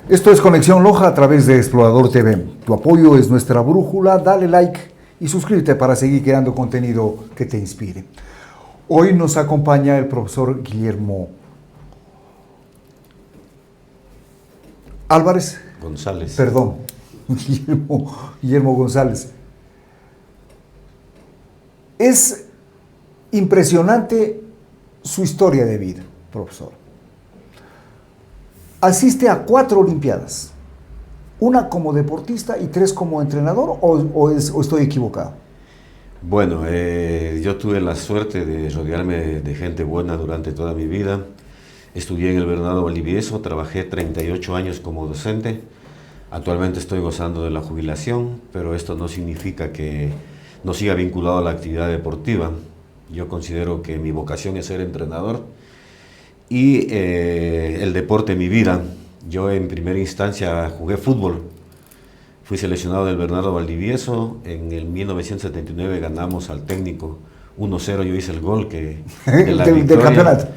Esto es Conexión Loja a través de Explorador TV. Tu apoyo es nuestra brújula, dale like y suscríbete para seguir creando contenido que te inspire. Hoy nos acompaña el profesor Guillermo Álvarez. González. Perdón, Guillermo González. Es impresionante su historia de vida, profesor. Asiste a 4 Olimpiadas, una como deportista y 3 como entrenador, o estoy equivocado. Bueno, yo tuve la suerte de rodearme de gente buena durante toda mi vida. Estudié en el Bernardo Valdivieso, trabajé 38 años como docente. Actualmente estoy gozando de la jubilación, pero esto no significa que no siga vinculado a la actividad deportiva. Yo considero que mi vocación es ser entrenador y el deporte mi vida. Yo en primera instancia jugué fútbol. Fui seleccionado del Bernardo Valdivieso. En el 1979 ganamos al técnico 1-0. Yo hice el gol de la del campeonato.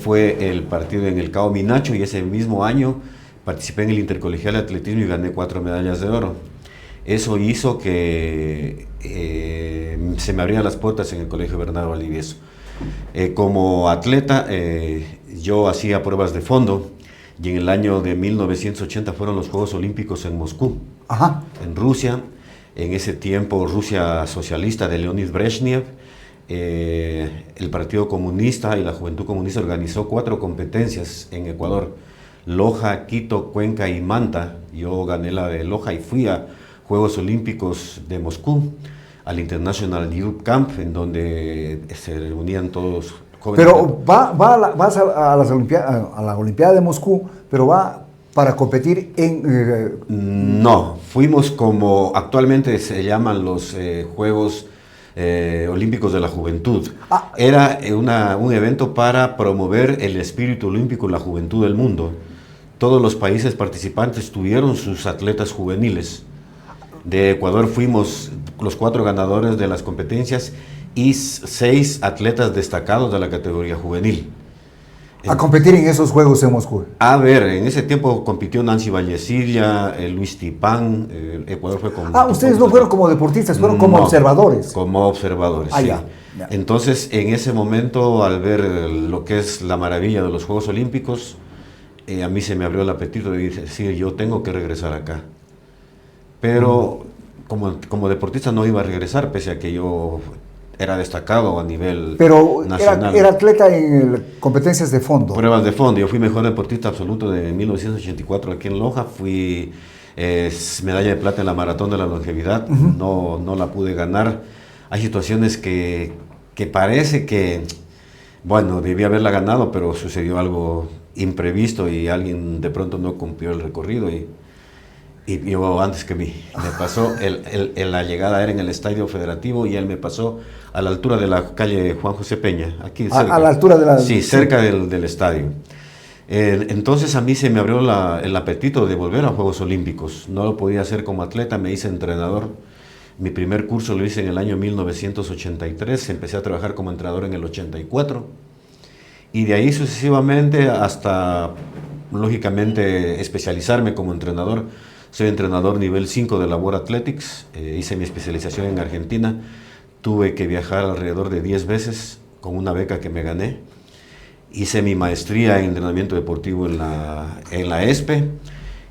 Fue el partido en el Cabo Minacho y ese mismo año participé en el Intercolegial de Atletismo y gané 4 medallas de oro. Eso hizo que se me abrieran las puertas en el Colegio Bernardo Valdivieso. Como atleta, yo hacía pruebas de fondo y en el año de 1980 fueron los Juegos Olímpicos en Moscú, Ajá. en Rusia. En ese tiempo, Rusia socialista de Leonid Brezhnev, el Partido Comunista y la Juventud Comunista organizó 4 competencias en Ecuador: Loja, Quito, Cuenca y Manta. Yo gané la de Loja y fui a Juegos Olímpicos de Moscú, al International Youth Camp, en donde se reunían todos jóvenes. Pero vas a la Olimpiada de Moscú, pero va para competir en... No, fuimos como actualmente se llaman los Juegos Olímpicos de la Juventud. Era un evento para promover el espíritu olímpico y la juventud del mundo. Todos los países participantes tuvieron sus atletas juveniles. De Ecuador fuimos los 4 ganadores de las competencias y 6 atletas destacados de la categoría juvenil. A competir en esos Juegos en Moscú. A ver, en ese tiempo compitió Nancy Vallecilla, Luis Tipán. Ecuador fue como... Ustedes no fueron como deportistas, fueron como observadores. Como observadores, sí. Ya. Entonces, en ese momento, al ver lo que es la maravilla de los Juegos Olímpicos, a mí se me abrió el apetito de decir, yo tengo que regresar acá. Pero como deportista no iba a regresar, pese a que yo era destacado a nivel nacional. Era atleta en competencias de fondo. Pruebas de fondo. Yo fui mejor deportista absoluto de 1984 aquí en Loja. Fui medalla de plata en la maratón de la longevidad. No la pude ganar. Hay situaciones que parece que, bueno, debí haberla ganado, pero sucedió algo imprevisto y alguien de pronto no cumplió el recorrido y yo antes que mí. Me pasó, la llegada era en el Estadio Federativo y él me pasó a la altura de la calle Juan José Peña, aquí cerca. A la altura de la... Sí, cerca del estadio. Entonces a mí se me abrió el apetito de volver a Juegos Olímpicos. No lo podía hacer como atleta, me hice entrenador. Mi primer curso lo hice en el año 1983, empecé a trabajar como entrenador en el 84. Y de ahí sucesivamente hasta, lógicamente, especializarme como entrenador. Soy entrenador nivel 5 de la World Athletics, hice mi especialización en Argentina, tuve que viajar alrededor de 10 veces con una beca que me gané, hice mi maestría en entrenamiento deportivo en la ESPE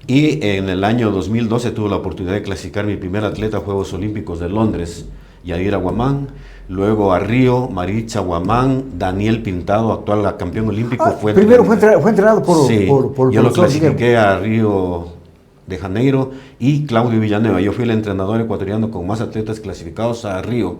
y en el año 2012 tuve la oportunidad de clasificar mi primer atleta a Juegos Olímpicos de Londres, Yadira Guamán, luego a Río, Maritza Guamán, Daniel Pintado, actual campeón olímpico. Primero fue entrenado por yo lo clasifiqué a Río de Janeiro y Claudio Villanueva. Yo fui el entrenador ecuatoriano con más atletas clasificados a Río.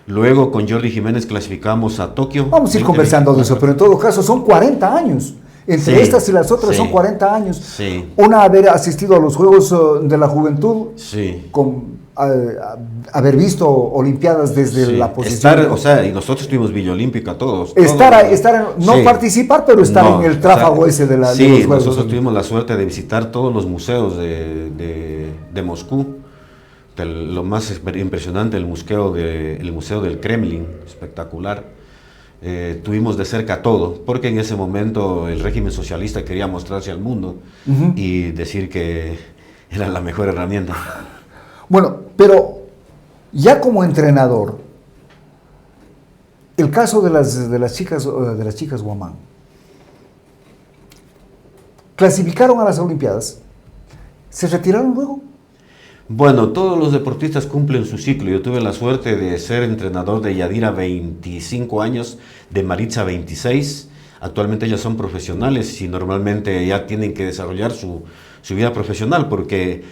Luego con Jordi Jiménez clasificamos a Tokio. Vamos a ir conversando de eso, pero en todo caso son 40 años. Entre estas y las otras son 40 años. Sí. Una, haber asistido a los Juegos de la Juventud, haber visto Olimpiadas desde la posición. Y nosotros tuvimos Villa Olímpica todos. Participar, pero estar en el tráfago ese de los Juegos. Nosotros tuvimos la suerte de visitar todos los museos de Moscú. Lo más impresionante, el museo del Kremlin, espectacular. tuvimos de cerca todo, porque en ese momento el régimen socialista quería mostrarse al mundo y decir que era la mejor herramienta. Bueno, pero ya como entrenador, el caso de las chicas Guamán, clasificaron a las Olimpiadas, ¿se retiraron luego? Bueno, todos los deportistas cumplen su ciclo. Yo tuve la suerte de ser entrenador de Yadira 25 años, de Maritza 26. Actualmente ellas son profesionales y normalmente ya tienen que desarrollar su vida profesional porque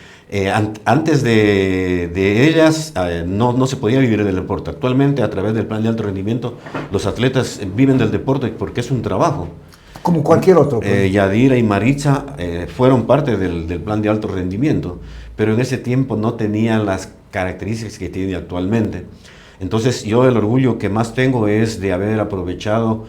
antes de ellas no se podía vivir del deporte. Actualmente, a través del plan de alto rendimiento, los atletas viven del deporte porque es un trabajo. Como cualquier otro. Yadira y Maritza fueron parte del plan de alto rendimiento, pero en ese tiempo no tenían las características que tiene actualmente. Entonces yo el orgullo que más tengo es de haber aprovechado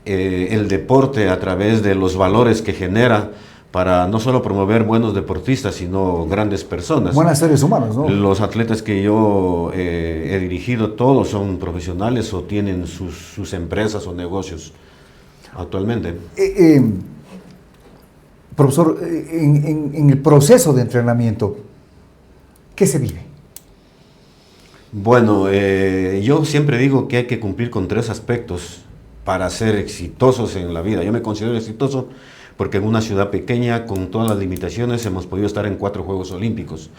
el deporte a través de los valores que genera para no solo promover buenos deportistas, sino grandes personas. Buenos seres humanos, ¿no? Los atletas que yo he dirigido, todos son profesionales o tienen sus empresas o negocios actualmente. Profesor, en el proceso de entrenamiento, ¿qué se vive? Bueno, yo siempre digo que hay que cumplir con 3 aspectos para ser exitosos en la vida. Yo me considero exitoso porque en una ciudad pequeña, con todas las limitaciones, hemos podido estar en 4 Juegos Olímpicos.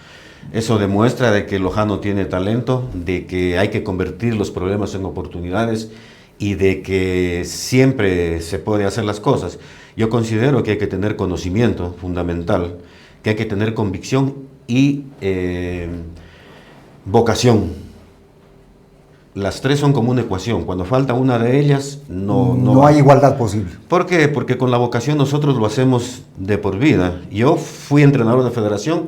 Eso demuestra de que Lojano tiene talento, de que hay que convertir los problemas en oportunidades y de que siempre se puede hacer las cosas. Yo considero que hay que tener conocimiento fundamental, que hay que tener convicción y vocación. Las 3 son como una ecuación. Cuando falta una de ellas, no hay igualdad posible. ¿Por qué? Porque con la vocación nosotros lo hacemos de por vida. Yo fui entrenador de federación,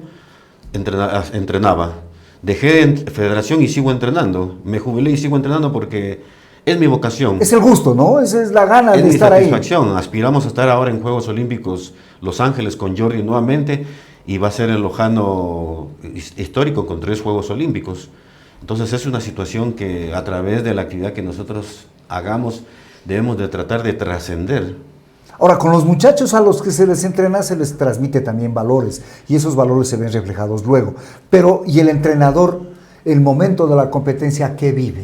entrenaba. Dejé de federación y sigo entrenando. Me jubilé y sigo entrenando porque es mi vocación. Es el gusto, ¿no? Esa es la gana de estar ahí. Es mi satisfacción. Aspiramos a estar ahora en Juegos Olímpicos Los Ángeles con Jordi nuevamente y va a ser el Lojano histórico con 3 Juegos Olímpicos. Entonces es una situación que a través de la actividad que nosotros hagamos debemos de tratar de trascender. Ahora, con los muchachos a los que se les entrena se les transmite también valores y esos valores se ven reflejados luego. Pero, ¿y el entrenador, el momento de la competencia, qué vive?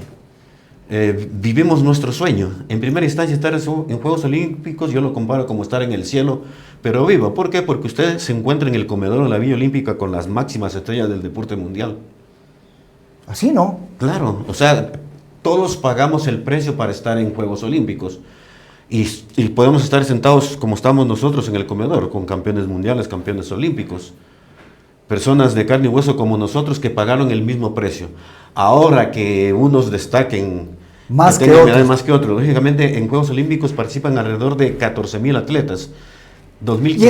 Vivimos nuestro sueño. En primera instancia, estar en Juegos Olímpicos, yo lo comparo como estar en el cielo, pero vivo. ¿Por qué? Porque usted se encuentra en el comedor de la Villa Olímpica con las máximas estrellas del deporte mundial. Así, ¿no? Claro, o sea, todos pagamos el precio para estar en Juegos Olímpicos y podemos estar sentados como estamos nosotros en el comedor, con campeones mundiales, campeones olímpicos, personas de carne y hueso como nosotros que pagaron el mismo precio. Ahora que unos destaquen más que otros, lógicamente en Juegos Olímpicos participan alrededor de 14,000 atletas. 2,500.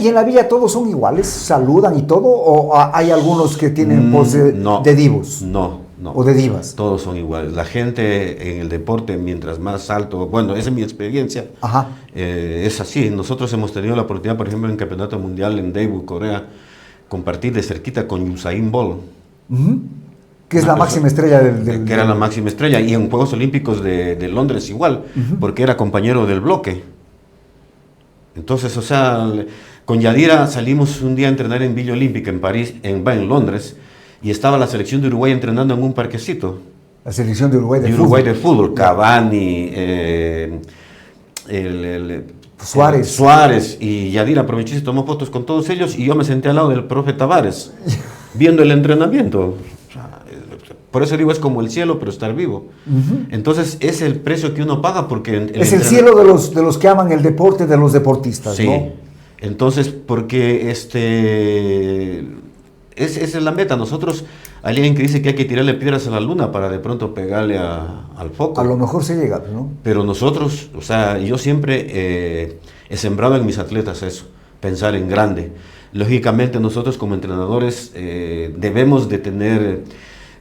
¿Y en la villa todos son iguales? ¿Saludan y todo? ¿O hay algunos que tienen pose de divos? No. ¿O de divas? Todos son iguales. La gente en el deporte, mientras más alto, bueno, esa es mi experiencia, es así. Nosotros hemos tenido la oportunidad, por ejemplo, en el Campeonato Mundial en Daegu, Corea, compartir de cerquita con Usain Bolt. Que es la máxima estrella que era la máxima estrella. Y en Juegos Olímpicos de Londres igual, porque era compañero del bloque. Entonces, o sea, con Yadira salimos un día a entrenar en Villa Olímpica, en París, en Londres, y estaba la selección de Uruguay entrenando en un parquecito. La selección de Uruguay de fútbol. Cavani, Suárez. Y Yadira aprovechó y se tomó fotos con todos ellos, y yo me senté al lado del profe Tavares, viendo el entrenamiento. Por eso digo, es como el cielo, pero estar vivo. Entonces, es el precio que uno paga porque... Es el cielo de los que aman el deporte, de los deportistas, sí. ¿no? Entonces, porque esa es la meta. Nosotros, hay alguien que dice que hay que tirarle piedras a la luna para de pronto pegarle al foco. A lo mejor se llega, ¿no? Pero nosotros, o sea, yo siempre he sembrado en mis atletas eso, pensar en grande. Lógicamente, nosotros como entrenadores debemos de tener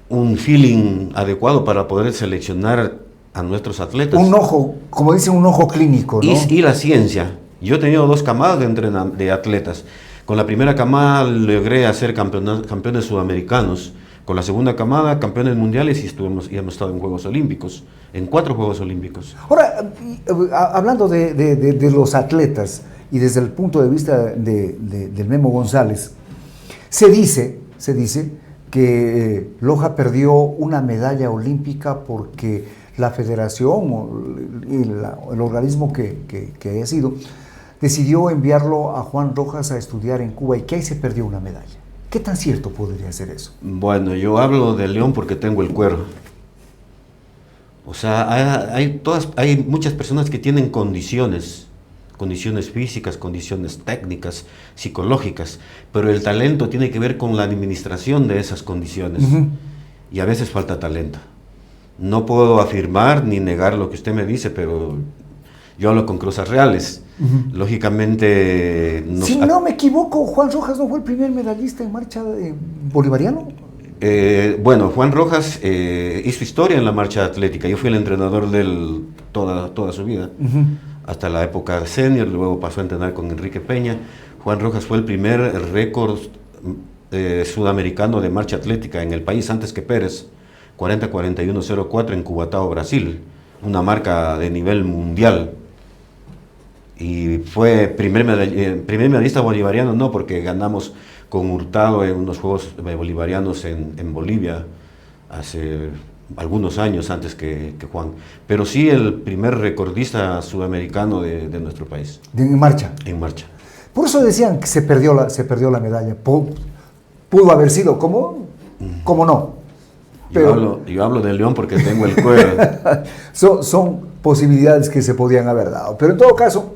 un feeling adecuado para poder seleccionar a nuestros atletas. Un ojo, como dicen, un ojo clínico, ¿no? Y la ciencia. Yo he tenido 2 camadas de atletas. Con la primera camada logré hacer campeones sudamericanos. Con la segunda camada, campeones mundiales y hemos estado en Juegos Olímpicos. en 4 Juegos Olímpicos. Ahora, hablando de los atletas y desde el punto de vista del Memo González, se dice que Loja perdió una medalla olímpica porque la federación o el organismo que haya sido decidió enviarlo a Juan Rojas a estudiar en Cuba y que ahí se perdió una medalla. ¿Qué tan cierto podría ser eso? Bueno, yo hablo de León porque tengo el cuero. O sea, hay muchas personas que tienen condiciones físicas, condiciones técnicas, psicológicas, pero el talento tiene que ver con la administración de esas condiciones. Y a veces falta talento. No puedo afirmar ni negar lo que usted me dice, pero yo hablo con cosas reales. Lógicamente... Si no me equivoco, Juan Rojas no fue el primer medallista en marcha bolivariano. Bueno, Juan Rojas hizo historia en la marcha atlética. Yo fui el entrenador de él toda su vida, hasta la época senior, luego pasó a entrenar con Enrique Peña. Juan Rojas fue el primer récord sudamericano de marcha atlética en el país antes que Pérez, 40-41-04 en Cubatao, Brasil, una marca de nivel mundial. Y fue primer medallista bolivariano, no, porque ganamos con Hurtado en unos Juegos Bolivarianos en Bolivia hace algunos años antes que Juan. Pero sí el primer recordista sudamericano de nuestro país. En marcha. En marcha. Por eso decían que se perdió la medalla. Pudo haber sido, ¿cómo no? Pero yo hablo de León porque tengo el cuero. son posibilidades que se podían haber dado. Pero en todo caso,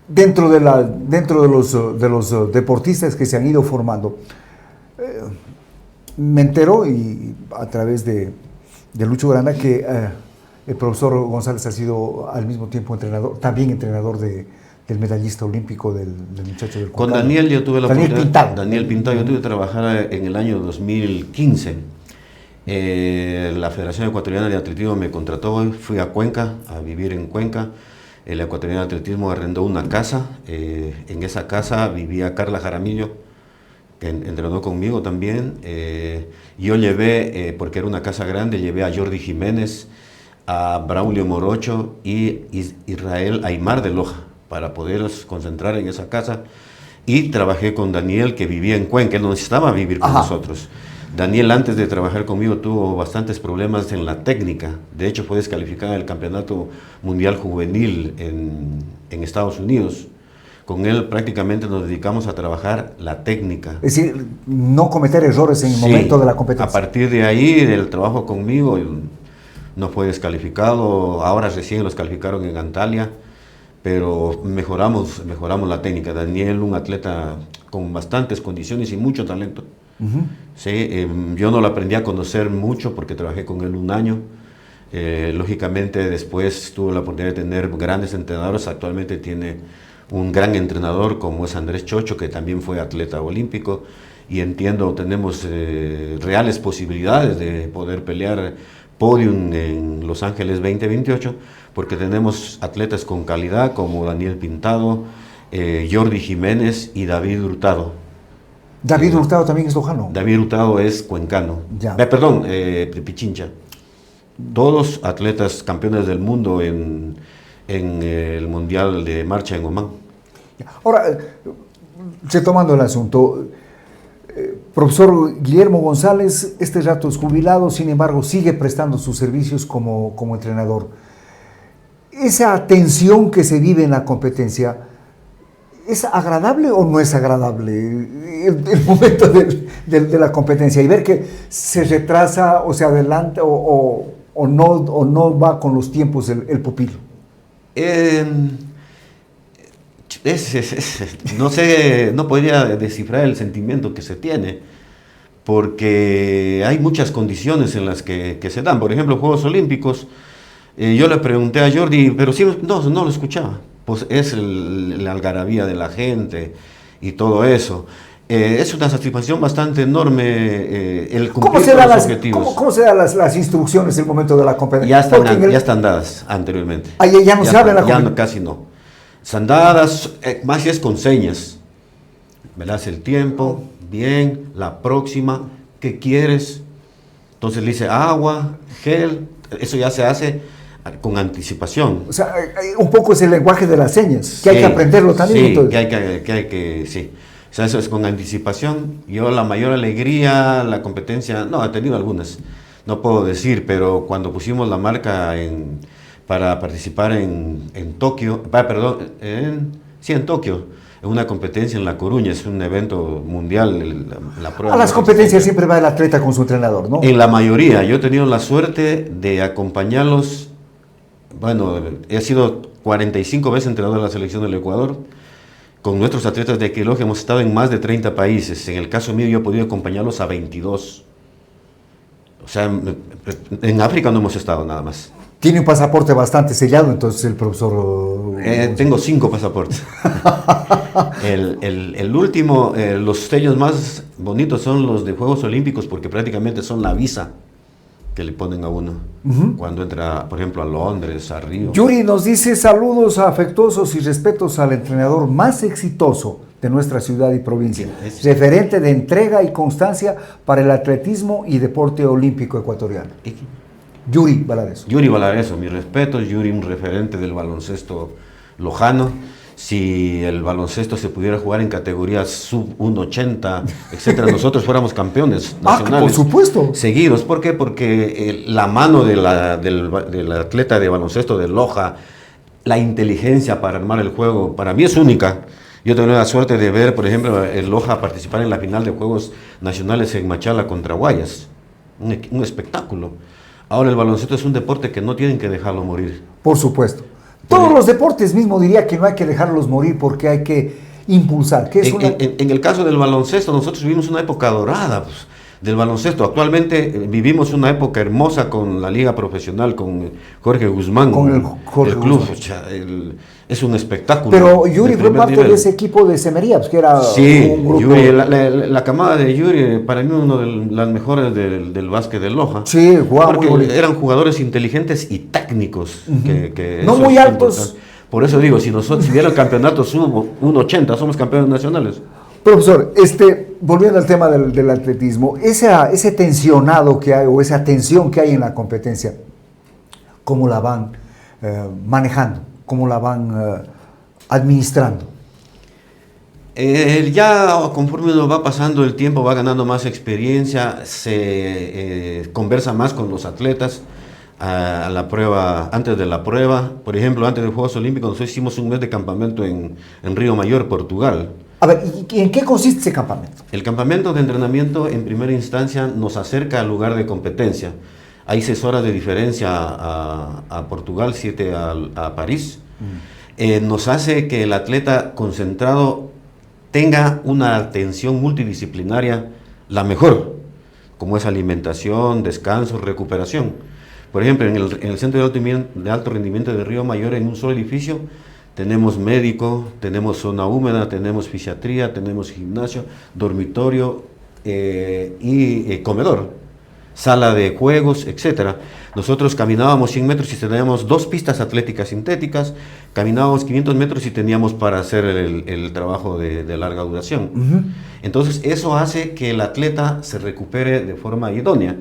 dentro de los deportistas que se han ido formando, me entero y a través de Lucho Granda que el profesor González ha sido al mismo tiempo entrenador, también entrenador del medallista olímpico del muchacho del Con Daniel yo tuve la oportunidad. Daniel Pintado, yo tuve que trabajar en el año 2015. La Federación Ecuatoriana de Atletismo me contrató, fui a Cuenca, a vivir en Cuenca. El Ecuatoriano de Atletismo arrendó una casa, en esa casa vivía Carla Jaramillo, que entrenó conmigo también. Yo llevé, porque era una casa grande, llevé a Jordi Jiménez, a Braulio Morocho y Israel Aymar de Loja, para poderlos concentrar en esa casa. Y trabajé con Daniel, que vivía en Cuenca, él no necesitaba vivir con nosotros. Daniel, antes de trabajar conmigo, tuvo bastantes problemas en la técnica. De hecho, fue descalificado del Campeonato Mundial Juvenil en Estados Unidos. Con él prácticamente nos dedicamos a trabajar la técnica. Es decir, no cometer errores en el momento de la competencia. A partir de ahí, del trabajo conmigo, no fue descalificado. Ahora recién los calificaron en Antalya, pero mejoramos la técnica. Daniel, un atleta con bastantes condiciones y mucho talento. Sí, yo no lo aprendí a conocer mucho porque trabajé con él un año. Lógicamente después tuve la oportunidad de tener grandes entrenadores. Actualmente tiene un gran entrenador como es Andrés Chocho, que también fue atleta olímpico, y entiendo tenemos reales posibilidades de poder pelear podium en Los Ángeles 2028, porque tenemos atletas con calidad como Daniel Pintado, Jordi Jiménez y David Hurtado. David Hurtado también es lojano. David Hurtado es cuencano. Pichincha. Todos atletas campeones del mundo en el Mundial de Marcha en Omán. Ahora, retomando el asunto, profesor Guillermo González, este rato es jubilado, sin embargo, sigue prestando sus servicios como entrenador. Esa tensión que se vive en la competencia, ¿es agradable o no es agradable el momento de la competencia y ver que se retrasa o se adelanta o no va con los tiempos el pupilo? No sé, no podría descifrar el sentimiento que se tiene, porque hay muchas condiciones en las que se dan. Por ejemplo, Juegos Olímpicos, yo le pregunté a Jordi, pero sí, no lo escuchaba. Pues es la algarabía de la gente y todo eso. Es una satisfacción bastante enorme el cumplir con los objetivos. ¿Cómo se dan las instrucciones en el momento de la competencia? Ya están dadas anteriormente. Ya no se habla en la competencia. Ya casi no. Están dadas, más si es con señas. Me das el tiempo, bien, la próxima, ¿qué quieres? Entonces le dice agua, gel, eso ya se hace con anticipación. O sea, un poco es el lenguaje de las señas, que hay Sí, que aprenderlo también. Sí, Entonces. sí. O sea, eso es con anticipación. Yo la mayor alegría, la competencia, no, he tenido algunas, no puedo decir, pero cuando pusimos la marca para participar en Tokio, en Tokio, en una competencia en La Coruña, es un evento mundial, la prueba. A las competencias siempre va el atleta con su entrenador, ¿no? En la mayoría, yo he tenido la suerte de acompañarlos. Bueno, he sido 45 veces entrenador de la selección del Ecuador. Con nuestros atletas de equilogia hemos estado en más de 30 países. En el caso mío yo he podido acompañarlos a 22. O sea, en África no hemos estado nada más. Tiene un pasaporte bastante sellado, entonces el profesor... Tengo 5 pasaportes. El último, los sellos más bonitos son los de Juegos Olímpicos porque prácticamente son la visa que le ponen a uno cuando entra, por ejemplo, a Londres, a Río. Yuri nos dice saludos afectuosos y respetos al entrenador más exitoso de nuestra ciudad y provincia, referente de entrega y constancia para el atletismo y deporte olímpico ecuatoriano. Yuri Valareso. Yuri Valareso, mis respetos. Yuri, un referente del baloncesto lojano. Si el baloncesto se pudiera jugar en categorías sub 1.80, etcétera, nosotros fuéramos campeones nacionales. Por supuesto. Seguidos. ¿Por qué? Porque la mano del atleta de baloncesto de Loja, la inteligencia para armar el juego, para mí es única. Yo tengo la suerte de ver, por ejemplo, el Loja participar en la final de Juegos Nacionales en Machala contra Guayas. Un espectáculo. Ahora el baloncesto es un deporte que no tienen que dejarlo morir. Por supuesto. Todos los deportes mismo diría que no hay que dejarlos morir porque hay que impulsar. Que es en el caso del baloncesto, nosotros vivimos una época dorada pues, del baloncesto. Actualmente vivimos una época hermosa con la liga profesional, con Jorge Guzmán. Con el club. Guzmán. Es un espectáculo. Pero Yuri fue parte de ese equipo de Semería, pues, que era un grupo... Yuri, la camada de Yuri, para mí uno de las mejores del básquet de Loja. Sí, jugaba porque muy bonito. Eran jugadores inteligentes y técnicos. Que no muy altos. Por eso digo, si hubiera el campeonato sub 1.80, somos campeones nacionales. Profesor, volviendo al tema del atletismo, ese tensionado que hay o esa tensión que hay en la competencia, ¿cómo la van manejando? ¿Cómo la van administrando? Ya conforme uno va pasando el tiempo, va ganando más experiencia, se conversa más con los atletas a la prueba, antes de la prueba. Por ejemplo, antes de los Juegos Olímpicos, nosotros hicimos un mes de campamento en Río Mayor, Portugal. A ver, ¿y en qué consiste ese campamento? El campamento de entrenamiento, en primera instancia, nos acerca al lugar de competencia. Hay 6 horas de diferencia a Portugal, 7 a París. Nos hace que el atleta concentrado tenga una atención multidisciplinaria la mejor, como es alimentación, descanso, recuperación. Por ejemplo, en el Centro de Alto Rendimiento de Río Mayor, en un solo edificio, tenemos médico, tenemos zona húmeda, tenemos fisiatría, tenemos gimnasio, dormitorio y comedor, sala de juegos, etcétera. Nosotros caminábamos 100 metros y teníamos 2 pistas atléticas sintéticas, caminábamos 500 metros y teníamos para hacer el trabajo de larga duración. Entonces eso hace que el atleta se recupere de forma idónea,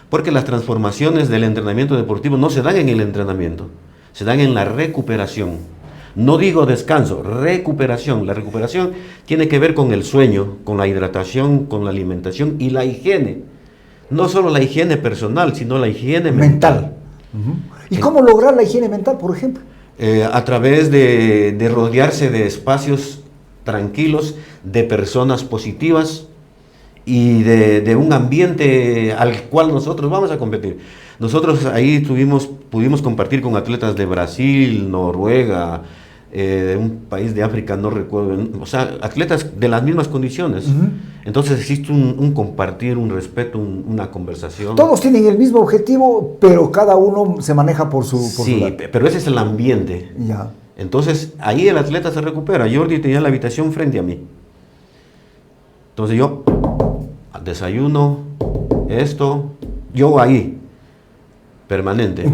porque las transformaciones del entrenamiento deportivo no se dan en el entrenamiento, se dan en la recuperación. No digo descanso, recuperación. La recuperación tiene que ver con el sueño, con la hidratación, con la alimentación y la higiene. No solo la higiene personal, sino la higiene mental. ¿Y cómo lograr la higiene mental, por ejemplo? A través de rodearse de espacios tranquilos, de personas positivas y de un ambiente al cual nosotros vamos a competir. Nosotros ahí pudimos compartir con atletas de Brasil, Noruega, de un país de África, no recuerdo, o sea, atletas de las mismas condiciones. Entonces existe un compartir, un respeto, una conversación. Todos tienen el mismo objetivo, pero cada uno se maneja por su lado. Pero ese es el ambiente. Ya. Entonces ahí el atleta se recupera. Jordi tenía la habitación frente a mí. Entonces yo, desayuno, yo ahí. Permanente.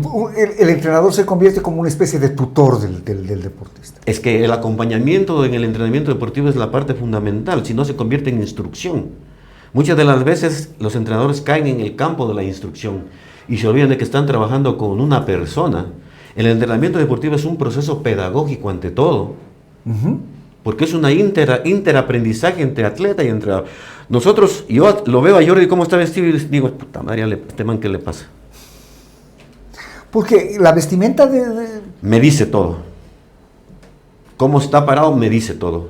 El entrenador se convierte como una especie de tutor del deportista. Es que el acompañamiento en el entrenamiento deportivo es la parte fundamental, si no se convierte en instrucción. Muchas de las veces los entrenadores caen en el campo de la instrucción y se olvidan de que están trabajando con una persona. El entrenamiento deportivo es un proceso pedagógico ante todo, porque es una interaprendizaje entre atleta y entrenador. Nosotros, yo lo veo a Jordi cómo está vestido y digo, puta madre, este man, ¿qué le pasa? Porque la vestimenta Me dice todo. Cómo está parado me dice todo.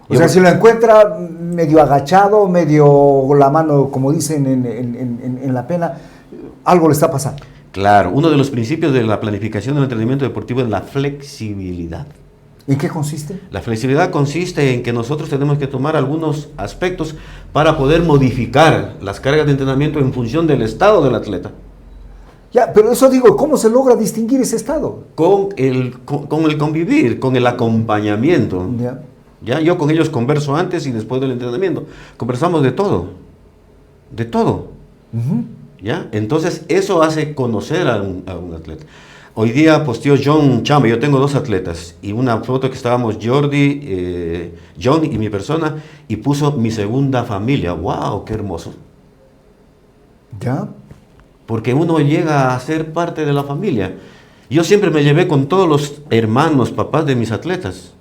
O sea, si lo encuentra medio agachado, medio la mano, como dicen en la pena, algo le está pasando. Claro, uno de los principios de la planificación del entrenamiento deportivo es la flexibilidad. ¿En qué consiste? La flexibilidad consiste en que nosotros tenemos que tomar algunos aspectos para poder modificar las cargas de entrenamiento en función del estado del atleta. Ya, pero eso digo, ¿cómo se logra distinguir ese estado? Con el convivir, con el acompañamiento. Ya, yo con ellos converso antes y después del entrenamiento. Conversamos de todo. De todo. ¿Ya? Entonces, eso hace conocer a un atleta. Hoy día posteó John Chamba, yo tengo 2 atletas, y una foto que estábamos Jordi, John y mi persona, y puso mi segunda familia. ¡Wow! ¡Qué hermoso! ¿Ya? Porque uno llega a ser parte de la familia. Yo siempre me llevé con todos los hermanos, papás de mis atletas.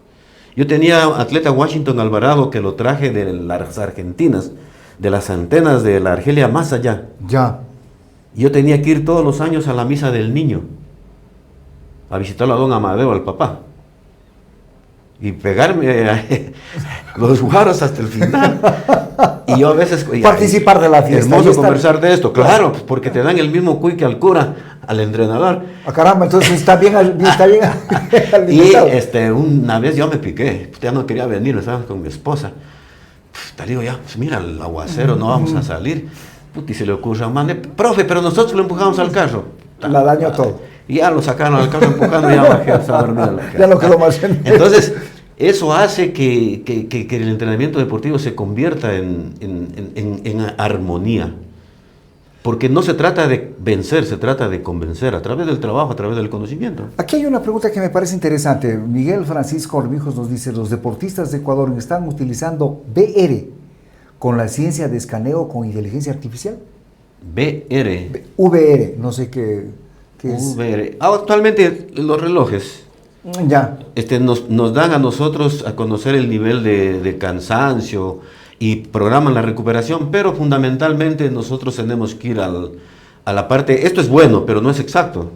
Yo tenía atleta Washington Alvarado que lo traje de las Argentinas, de las antenas de la Argelia más allá. Ya. Yo tenía que ir todos los años a la misa del niño, a visitarlo a don Amadeo, al papá, y pegarme los guaros hasta el final. Y yo a veces... Participar de la fiesta. Hermoso conversar de esto, claro, porque te dan el mismo cuy que al cura, al entrenador. Ah, caramba, entonces está bien Y una vez yo me piqué, ya no quería venir, estaba con mi esposa. Te digo, ya, pues mira, el aguacero, no vamos a salir. Y se le ocurre a un man, profe, pero nosotros lo empujamos al carro. La dañó todo. Y ya lo sacaron al carro empujando y ya bajé a dormir a la casa. Ya no quedó más en Entonces, eso hace que el entrenamiento deportivo se convierta en armonía. Porque no se trata de vencer, se trata de convencer a través del trabajo, a través del conocimiento. Aquí hay una pregunta que me parece interesante. Miguel Francisco Armijos nos dice, los deportistas de Ecuador están utilizando VR con la ciencia de escaneo con inteligencia artificial. VR, no sé qué es. VR. Actualmente los relojes ya nos dan a nosotros a conocer el nivel de cansancio y programan la recuperación, pero fundamentalmente nosotros tenemos que ir a la parte, esto es bueno, pero no es exacto.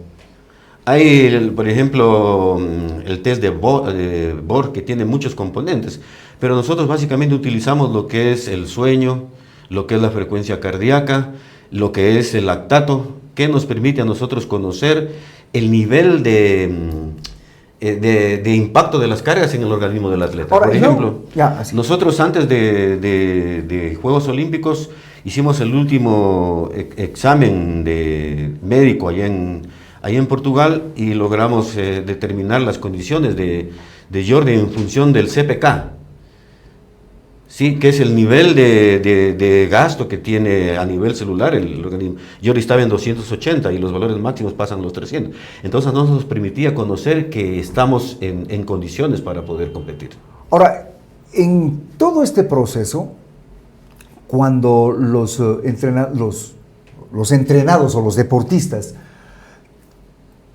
Hay, por ejemplo, el test de Borg, que tiene muchos componentes, pero nosotros básicamente utilizamos lo que es el sueño, lo que es la frecuencia cardíaca, lo que es el lactato, que nos permite a nosotros conocer el nivel de impacto de las cargas en el organismo del atleta. Ahora, por ejemplo, nosotros antes de Juegos Olímpicos hicimos el último examen médico allá en Portugal y logramos determinar las condiciones de Jordi en función del CPK. Sí, que es el nivel de gasto que tiene a nivel celular el organismo. Jordi estaba en 280 y los valores máximos pasan los 300. Entonces no nos permitía conocer que estamos en condiciones para poder competir. Ahora, en todo este proceso, cuando los entrenados o los deportistas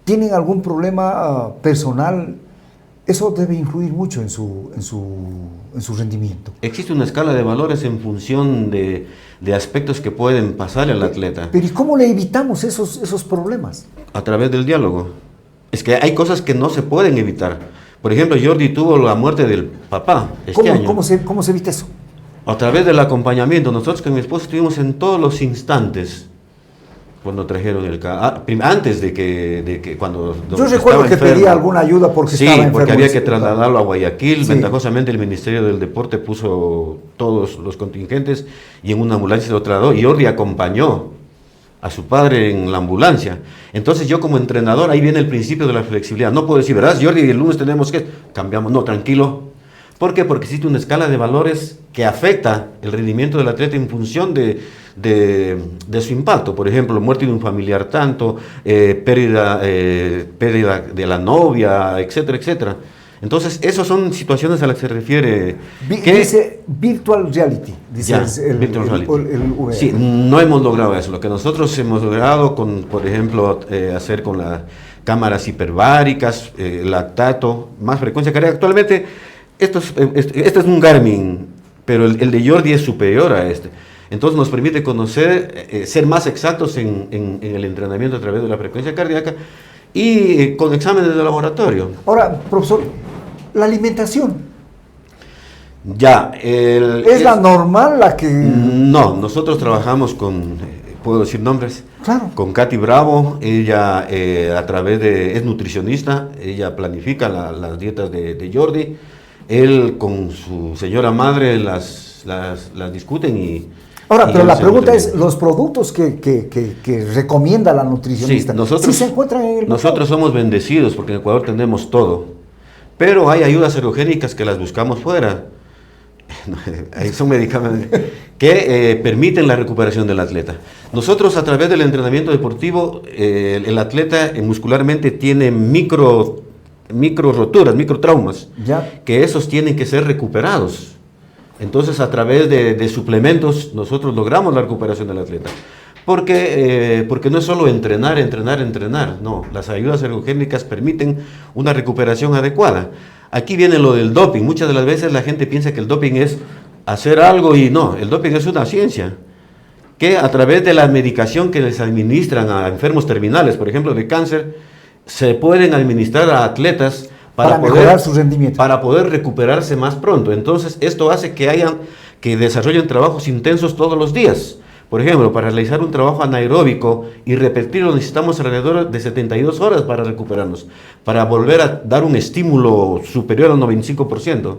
tienen algún problema personal, eso debe influir mucho en su rendimiento. Existe una escala de valores en función de aspectos que pueden pasar al atleta. Pero ¿y cómo le evitamos esos problemas? A través del diálogo. Es que hay cosas que no se pueden evitar. Por ejemplo, Jordi tuvo la muerte del papá este año. ¿Cómo se evita eso? A través del acompañamiento. Nosotros con mi esposa estuvimos en todos los instantes cuando trajeron el carro, antes de que cuando yo recuerdo que enfermo, pedía alguna ayuda porque estaba enfermo. Sí, porque había que trasladarlo a Guayaquil. Sí. Ventajosamente el Ministerio del Deporte puso todos los contingentes y en una ambulancia se lo trasladó. Y Jordi acompañó a su padre en la ambulancia. Entonces yo como entrenador, ahí viene el principio de la flexibilidad. No puedo decir, ¿verdad, Jordi? El lunes tenemos que... Cambiamos, no, tranquilo. ¿Por qué? Porque existe una escala de valores que afecta el rendimiento del atleta en función de su impacto. Por ejemplo, muerte de un familiar tanto, pérdida de la novia, etcétera, etcétera. Entonces, esas son situaciones a las que se refiere. Dice Virtual Reality. Dice Virtual Reality. El VR. Sí, no hemos logrado eso. Lo que nosotros hemos logrado, por ejemplo, hacer con las cámaras hiperbáricas, lactato, más frecuencia cardíaca. Actualmente, este es un Garmin, pero el de Jordi es superior a este. Entonces nos permite conocer, ser más exactos en el entrenamiento a través de la frecuencia cardíaca y con exámenes de laboratorio. Ahora, profesor, la alimentación. Ya. ¿Es la normal la que...? No, nosotros trabajamos con, ¿puedo decir nombres? Claro. Con Katy Bravo, ella es nutricionista, ella planifica las dietas de Jordi, él con su señora madre las discuten y... Ahora, pero la pregunta es, los productos que recomienda la nutricionista, sí, nosotros, ¿sí se encuentran en el mercado? Nosotros somos bendecidos porque en Ecuador tenemos todo, pero hay ayudas ergogénicas que las buscamos fuera. Son medicamentos que permiten la recuperación del atleta. Nosotros a través del entrenamiento deportivo, el atleta muscularmente tiene micro roturas, micro traumas, ¿ya? Que esos tienen que ser recuperados. Entonces, a través de suplementos, nosotros logramos la recuperación del atleta. Porque no es solo entrenar, no. Las ayudas ergogénicas permiten una recuperación adecuada. Aquí viene lo del doping. Muchas de las veces la gente piensa que el doping es hacer algo y no. El doping es una ciencia que a través de la medicación que les administran a enfermos terminales, por ejemplo, de cáncer, se pueden administrar a atletas para mejorar su rendimiento, para poder recuperarse más pronto. Entonces, esto hace que desarrollen trabajos intensos todos los días. Por ejemplo, para realizar un trabajo anaeróbico y repetirlo necesitamos alrededor de 72 horas para recuperarnos, para volver a dar un estímulo superior al 95%.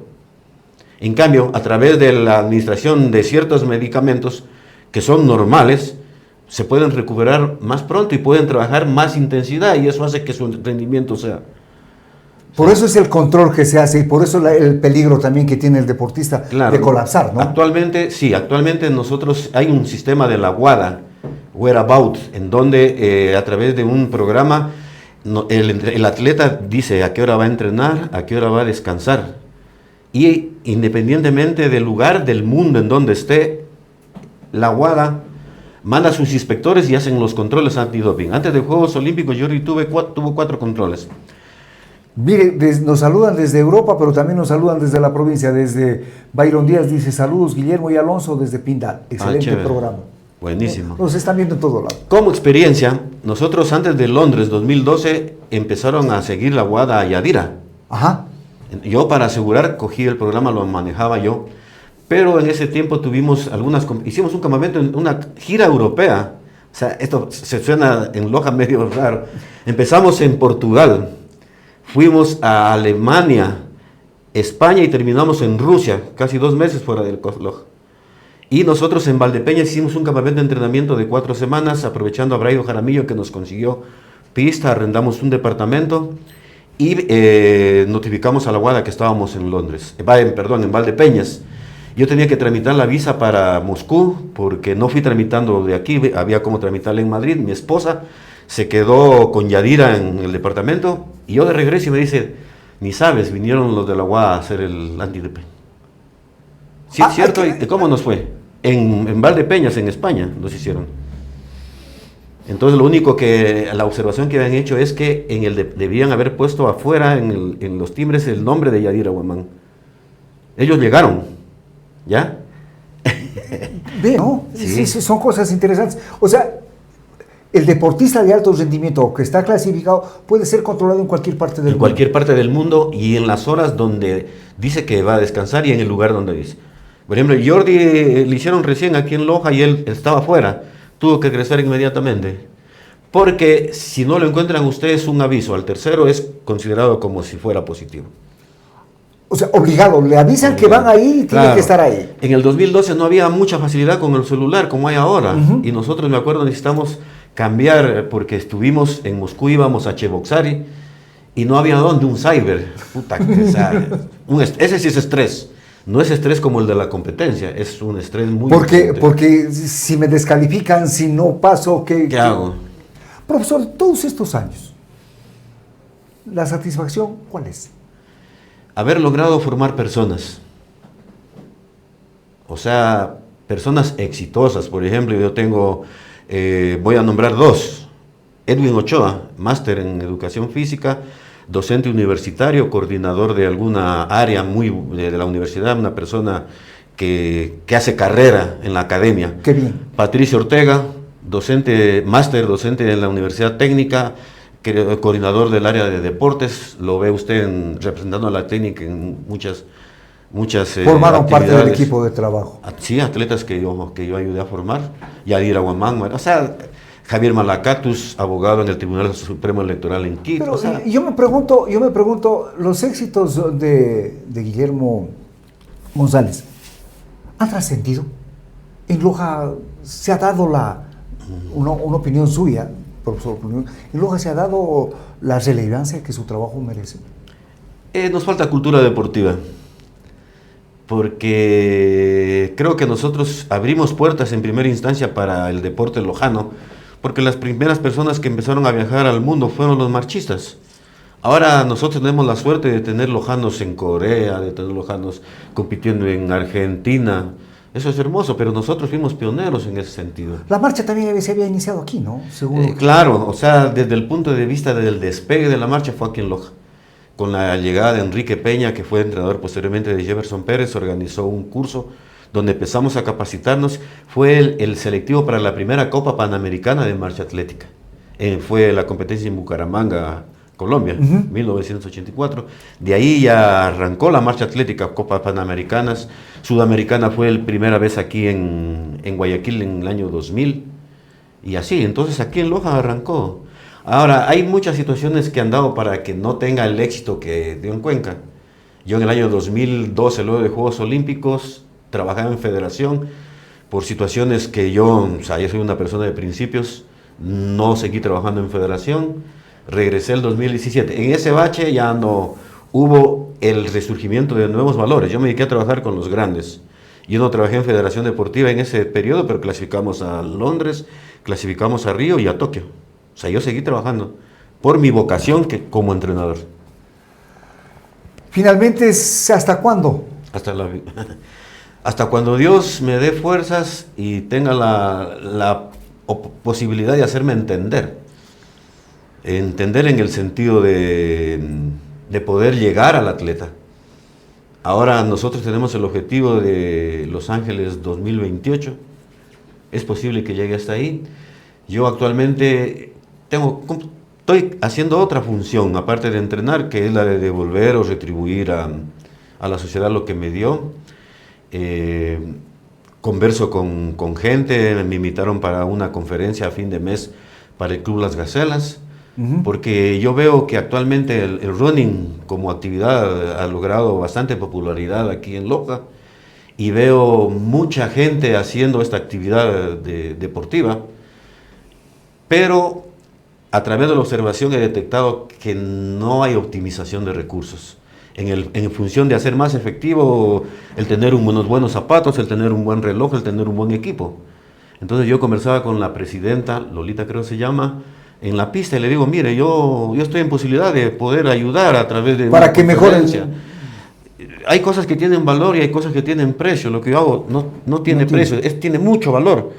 En cambio, a través de la administración de ciertos medicamentos que son normales, se pueden recuperar más pronto y pueden trabajar más intensidad y eso hace que su rendimiento sea... Por eso es el control que se hace y por eso el peligro también que tiene el deportista, claro, de colapsar, ¿no? Actualmente nosotros hay un sistema de la WADA, Whereabout, en donde a través de un programa el atleta dice a qué hora va a entrenar, a qué hora va a descansar. Y independientemente del lugar del mundo en donde esté, la WADA manda a sus inspectores y hacen los controles antidoping. Antes de Juegos Olímpicos Jordi tuvo 4 controles. Mire, nos saludan desde Europa, pero también nos saludan desde la provincia, desde Byron Díaz, dice saludos Guillermo y Alonso desde Pindal, excelente programa. Buenísimo. Nos están viendo en todo lado. Como experiencia, nosotros antes de Londres 2012 empezaron a seguir la WADA a Yadira. Ajá. Yo para asegurar cogí el programa, lo manejaba yo, pero en ese tiempo hicimos un campamento en una gira europea. O sea, esto se suena en Loja medio raro. Empezamos en Portugal. Fuimos a Alemania, España y terminamos en Rusia, casi 2 meses fuera del Loja. Y nosotros en Valdepeñas hicimos un campamento de entrenamiento de 4 semanas, aprovechando a Braido Jaramillo que nos consiguió pista, arrendamos un departamento y notificamos a la WADA que estábamos en Londres, en Valdepeñas. Yo tenía que tramitar la visa para Moscú porque no fui tramitando de aquí, había como tramitarla en Madrid. Mi esposa se quedó con Yadira en el departamento y yo de regreso y me dice, ni sabes, vinieron los de la UA a hacer el antidoping. Sí, es cierto. ¿Y cómo nos fue? En Valdepeñas, en España, nos hicieron. Entonces la observación que habían hecho es que debían haber puesto afuera en los timbres el nombre de Yadira Guamán. Ellos llegaron, ¿ya? Veo, sí, son cosas interesantes. O sea, el deportista de alto rendimiento que está clasificado puede ser controlado en cualquier parte del mundo. En cualquier parte del mundo y en las horas donde dice que va a descansar y en el lugar donde dice. Por ejemplo, Jordi le hicieron recién aquí en Loja y él estaba afuera. Tuvo que regresar inmediatamente. Porque si no lo encuentran ustedes, un aviso. Al tercero es considerado como si fuera positivo. O sea, obligado. Le avisan que van ahí y tienen que estar ahí. En el 2012 no había mucha facilidad con el celular como hay ahora. Y nosotros, me acuerdo, necesitamos cambiar porque estuvimos en Moscú, íbamos a Cheboksary y no había dónde un cyber. Puta, ese sí es estrés. No es estrés como el de la competencia, es un estrés muy... Porque si me descalifican, si no paso, ¿qué hago? Profesor, todos estos años, ¿la satisfacción cuál es? haber logrado formar personas. O sea, personas exitosas. Por ejemplo, yo tengo, voy a nombrar dos. Edwin Ochoa, máster en educación física, docente universitario, coordinador de alguna área de la universidad, una persona que hace carrera en la academia. Qué bien. Patricio Ortega, docente, máster, docente en la Universidad Técnica, coordinador del área de deportes, lo ve usted representando a la técnica en muchas formaron parte del equipo de trabajo. Sí, atletas que yo ayudé a formar. Yadira Guamán, o sea, Javier Malacatus, abogado en el Tribunal Supremo Electoral en Quito. Pero o sea, yo me pregunto, los éxitos de Guillermo González han trascendido. En Loja se ha dado una opinión suya, profesor. En Loja se ha dado la relevancia que su trabajo merece. Nos falta cultura deportiva, porque creo que nosotros abrimos puertas en primera instancia para el deporte lojano, porque las primeras personas que empezaron a viajar al mundo fueron los marchistas. Ahora nosotros tenemos la suerte de tener lojanos en Corea, de tener lojanos compitiendo en Argentina. Eso es hermoso, pero nosotros fuimos pioneros en ese sentido. La marcha también se había iniciado aquí, ¿no? Claro, o sea, desde el punto de vista del despegue de la marcha fue aquí en Loja. Con la llegada de Enrique Peña, que fue entrenador posteriormente de Jefferson Pérez, organizó un curso donde empezamos a capacitarnos. Fue el selectivo para la primera Copa Panamericana de Marcha Atlética. Fue la competencia en Bucaramanga, Colombia, 1984. De ahí ya arrancó la marcha atlética, Copas Panamericanas. Sudamericana fue la primera vez aquí en Guayaquil en el año 2000. Y así, entonces aquí en Loja arrancó. Ahora, hay muchas situaciones que han dado para que no tenga el éxito que dio en Cuenca. Yo en el año 2012, luego de Juegos Olímpicos, trabajaba en federación por situaciones que yo soy una persona de principios, no seguí trabajando en federación, regresé el 2017. En ese bache ya no hubo el resurgimiento de nuevos valores. Yo me dediqué a trabajar con los grandes. Yo no trabajé en Federación Deportiva en ese periodo, pero clasificamos a Londres, clasificamos a Río y a Tokio. O sea, yo seguí trabajando por mi vocación como entrenador. Finalmente, ¿hasta cuándo? Hasta cuando Dios me dé fuerzas y tenga la posibilidad de hacerme entender. Entender en el sentido de poder llegar al atleta. Ahora nosotros tenemos el objetivo de Los Ángeles 2028. Es posible que llegue hasta ahí. Yo actualmente estoy haciendo otra función, aparte de entrenar, que es la de devolver o retribuir a la sociedad lo que me dio. Converso con gente, me invitaron para una conferencia a fin de mes para el Club Las Gacelas, porque yo veo que actualmente el running como actividad ha logrado bastante popularidad aquí en Loja, y veo mucha gente haciendo esta actividad deportiva, pero a través de la observación he detectado que no hay optimización de recursos. En función de hacer más efectivo el tener unos buenos zapatos, el tener un buen reloj, el tener un buen equipo. Entonces yo conversaba con la presidenta, Lolita creo que se llama, en la pista, y le digo, mire, yo estoy en posibilidad de poder ayudar a través de para que mejoren. Hay cosas que tienen valor y hay cosas que tienen precio. Lo que yo hago no tiene precio, tiene mucho valor.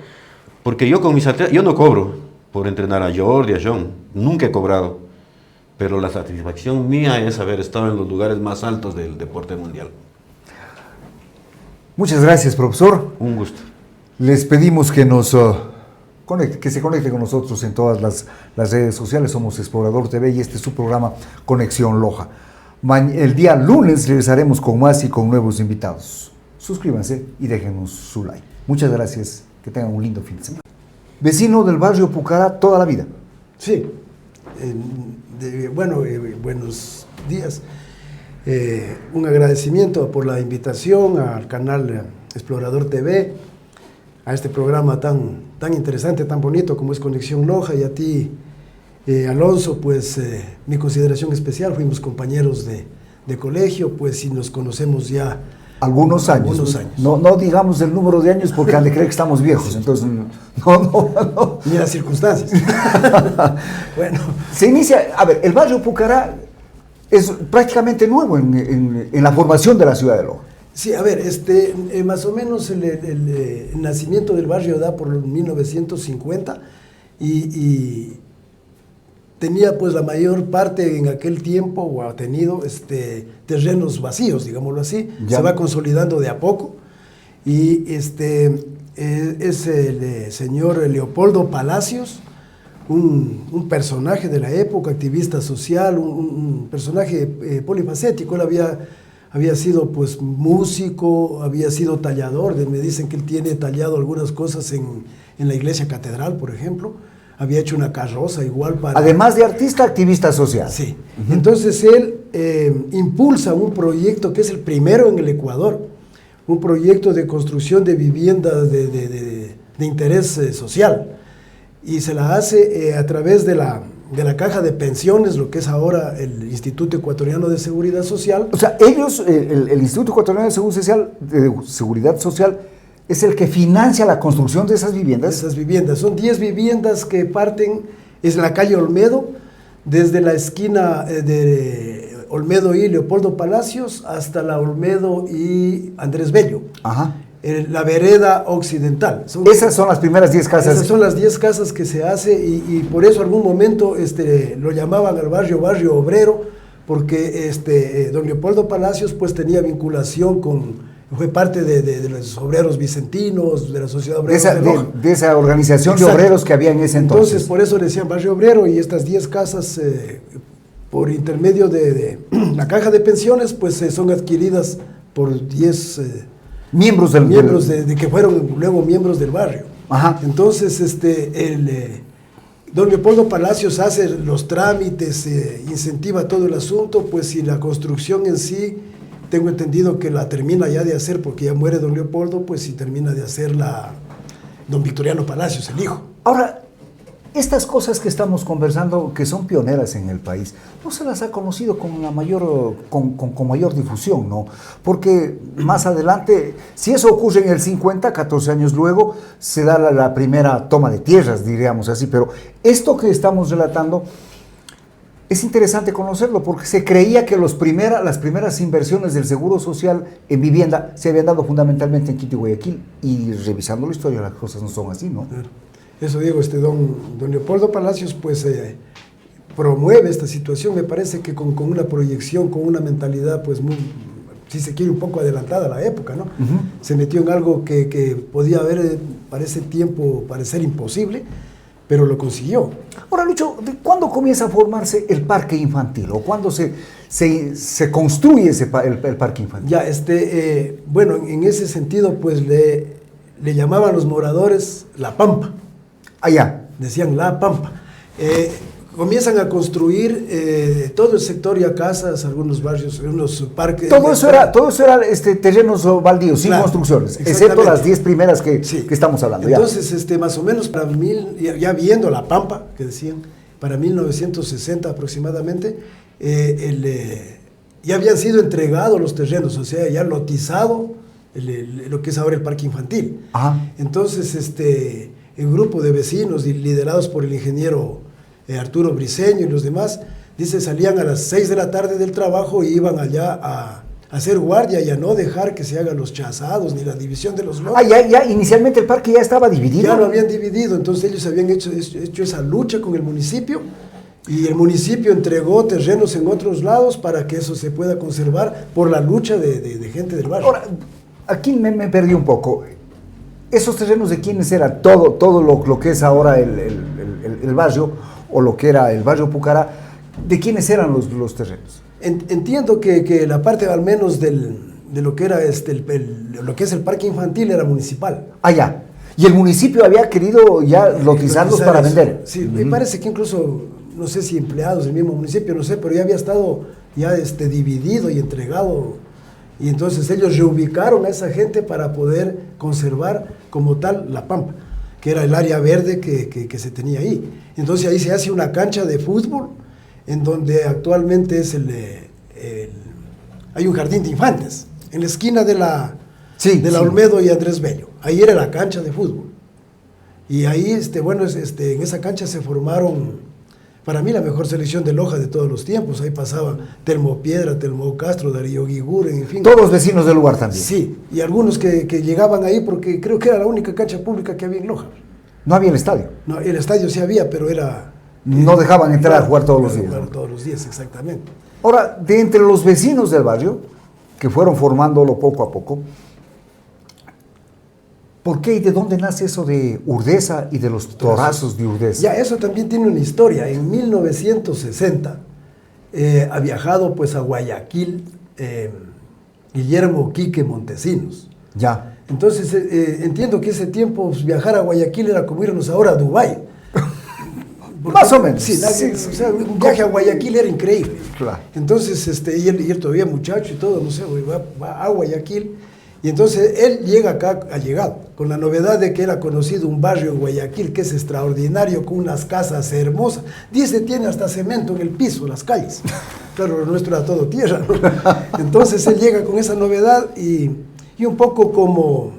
Porque yo con mis atletas, yo no cobro por entrenar a Jordi, a John, nunca he cobrado. Pero la satisfacción mía es haber estado en los lugares más altos del deporte mundial. Muchas gracias, profesor. Un gusto. Les pedimos que se conecte con nosotros en todas las redes sociales. Somos Explorador TV y este es su programa Conexión Loja. El día lunes regresaremos con más y con nuevos invitados. Suscríbanse y déjenos su like. Muchas gracias. Que tengan un lindo fin de semana. Vecino del barrio Pucará toda la vida. Sí. Buenos días. Un agradecimiento por la invitación al canal Explorador TV, a este programa tan interesante, tan bonito como es Conexión Loja, y a ti, Alonso, pues mi consideración especial. Fuimos compañeros de colegio, pues si nos conocemos ya algunos años. No digamos el número de años porque han de creer que estamos viejos, entonces no. Ni las circunstancias. Bueno. Se inicia, el barrio Pucará es prácticamente nuevo en la formación de la ciudad de Loja. Sí, a ver, más o menos el nacimiento del barrio da por 1950 y tenía pues la mayor parte en aquel tiempo, o ha tenido terrenos vacíos, digámoslo así, ya. Se va consolidando de a poco y es el señor Leopoldo Palacios, un personaje de la época, activista social, un personaje polifacético. Él había sido pues músico, había sido tallador, me dicen que él tiene tallado algunas cosas en la iglesia catedral, por ejemplo. Había hecho una carroza igual para... Además de artista, activista social. Sí. Entonces él impulsa un proyecto que es el primero en el Ecuador, un proyecto de construcción de viviendas de interés social, y se la hace a través de la caja de pensiones, lo que es ahora el Instituto Ecuatoriano de Seguridad Social. O sea, ellos, el Instituto Ecuatoriano de Seguridad Social es el que financia la construcción de esas viviendas. Esas viviendas, son 10 viviendas que parten, es en la calle Olmedo, desde la esquina de Olmedo y Leopoldo Palacios hasta la Olmedo y Andrés Bello. Ajá. La vereda occidental. Esas son las primeras 10 casas. Esas son las 10 casas que se hace y por eso algún momento lo llamaban al barrio obrero, porque don Leopoldo Palacios pues tenía vinculación fue parte de los obreros vicentinos, de la sociedad obrera de esa organización. Exacto. De obreros que había en ese entonces. Entonces por eso le decían barrio obrero, y estas 10 casas por intermedio de la caja de pensiones pues son adquiridas por 10... miembros de que fueron luego miembros del barrio. Ajá. Entonces, don Leopoldo Palacios hace los trámites, incentiva todo el asunto, pues, y la construcción en sí, tengo entendido que la termina ya de hacer, porque ya muere don Leopoldo, pues, y termina de hacerla don Victoriano Palacios, el hijo. Ahora, estas cosas que estamos conversando, que son pioneras en el país, no se las ha conocido con mayor difusión, ¿no? Porque más adelante, si eso ocurre en el 50, 14 años luego, se da la primera toma de tierras, diríamos así, pero esto que estamos relatando es interesante conocerlo, porque se creía que las primeras inversiones del Seguro Social en vivienda se habían dado fundamentalmente en Quito y Guayaquil, y revisando la historia las cosas no son así, ¿no? Claro. Eso digo, don Leopoldo Palacios pues promueve esta situación, me parece que con una proyección, con una mentalidad pues muy, si se quiere, un poco adelantada a la época, ¿no? Se metió en algo que podía haber para ese tiempo parecer imposible, pero lo consiguió. Ahora, Lucho, ¿cuándo comienza a formarse el parque infantil? ¿O cuándo se construye el parque infantil? Ya, bueno, en ese sentido pues le llamaban los moradores La Pampa. Allá. Decían La Pampa. Comienzan a construir todo el sector, ya casas, algunos barrios, unos parques. Todo eso era terrenos baldíos, sin construcciones, excepto las 10 primeras que estamos hablando. Entonces, más o menos para ya viendo La Pampa, que decían, para 1960 aproximadamente, ya habían sido entregados los terrenos, o sea, ya lotizado lo que es ahora el parque infantil. Ajá. Entonces, el grupo de vecinos liderados por el ingeniero Arturo Briceño y los demás, dice, salían a las 6 de la tarde del trabajo y iban allá a hacer guardia y a no dejar que se hagan los chazados ni la división de los lotes. Ya inicialmente el parque ya estaba dividido. Ya lo habían dividido, entonces ellos habían hecho esa lucha con el municipio, y el municipio entregó terrenos en otros lados para que eso se pueda conservar por la lucha de gente del barrio. Ahora, aquí me perdí un poco. ¿Esos terrenos de quiénes eran? Todo lo que es ahora el barrio, o lo que era el barrio Pucará, ¿de quiénes eran los terrenos? Entiendo que la parte al menos de lo que era lo que es el parque infantil era municipal. Ya. Y el municipio había querido ya lotizarlos para vender. Sí, me parece que incluso, no sé si empleados del mismo municipio, no sé, pero ya había estado ya dividido y entregado. Y entonces ellos reubicaron a esa gente para poder conservar como tal La Pampa, que era el área verde que se tenía ahí. Entonces ahí se hace una cancha de fútbol, en donde actualmente es hay un jardín de infantes, en la esquina de la Olmedo y Andrés Bello. Ahí era la cancha de fútbol. Y ahí, en esa cancha se formaron para mí la mejor selección de Loja de todos los tiempos. Ahí pasaba Telmo Piedra, Telmo Castro, Darío Guiguren, en fin. Todos los vecinos del lugar también. Sí, y algunos que llegaban ahí porque creo que era la única cancha pública que había en Loja. No había el estadio. No, el estadio sí había, pero era... No dejaban entrar a jugar todos los días. Jugar todos los días, exactamente. Ahora, de entre los vecinos del barrio, que fueron formándolo poco a poco, ¿por qué y de dónde nace eso de Urdesa y de los torazos de Urdesa? Ya, eso también tiene una historia. En 1960 ha viajado pues a Guayaquil Guillermo Quique Montesinos. Ya. Entonces entiendo que ese tiempo pues, viajar a Guayaquil era como irnos ahora a Dubái. Más o menos. Sí, o sea, un viaje a Guayaquil era increíble. Claro. Entonces, y él todavía muchacho y todo, no sé, va a Guayaquil. Y entonces él llega acá, ha llegado, con la novedad de que era conocido un barrio en Guayaquil que es extraordinario, con unas casas hermosas. Dice, tiene hasta cemento en el piso, las calles. Claro, lo nuestro era todo tierra, ¿no? Entonces él llega con esa novedad y un poco como,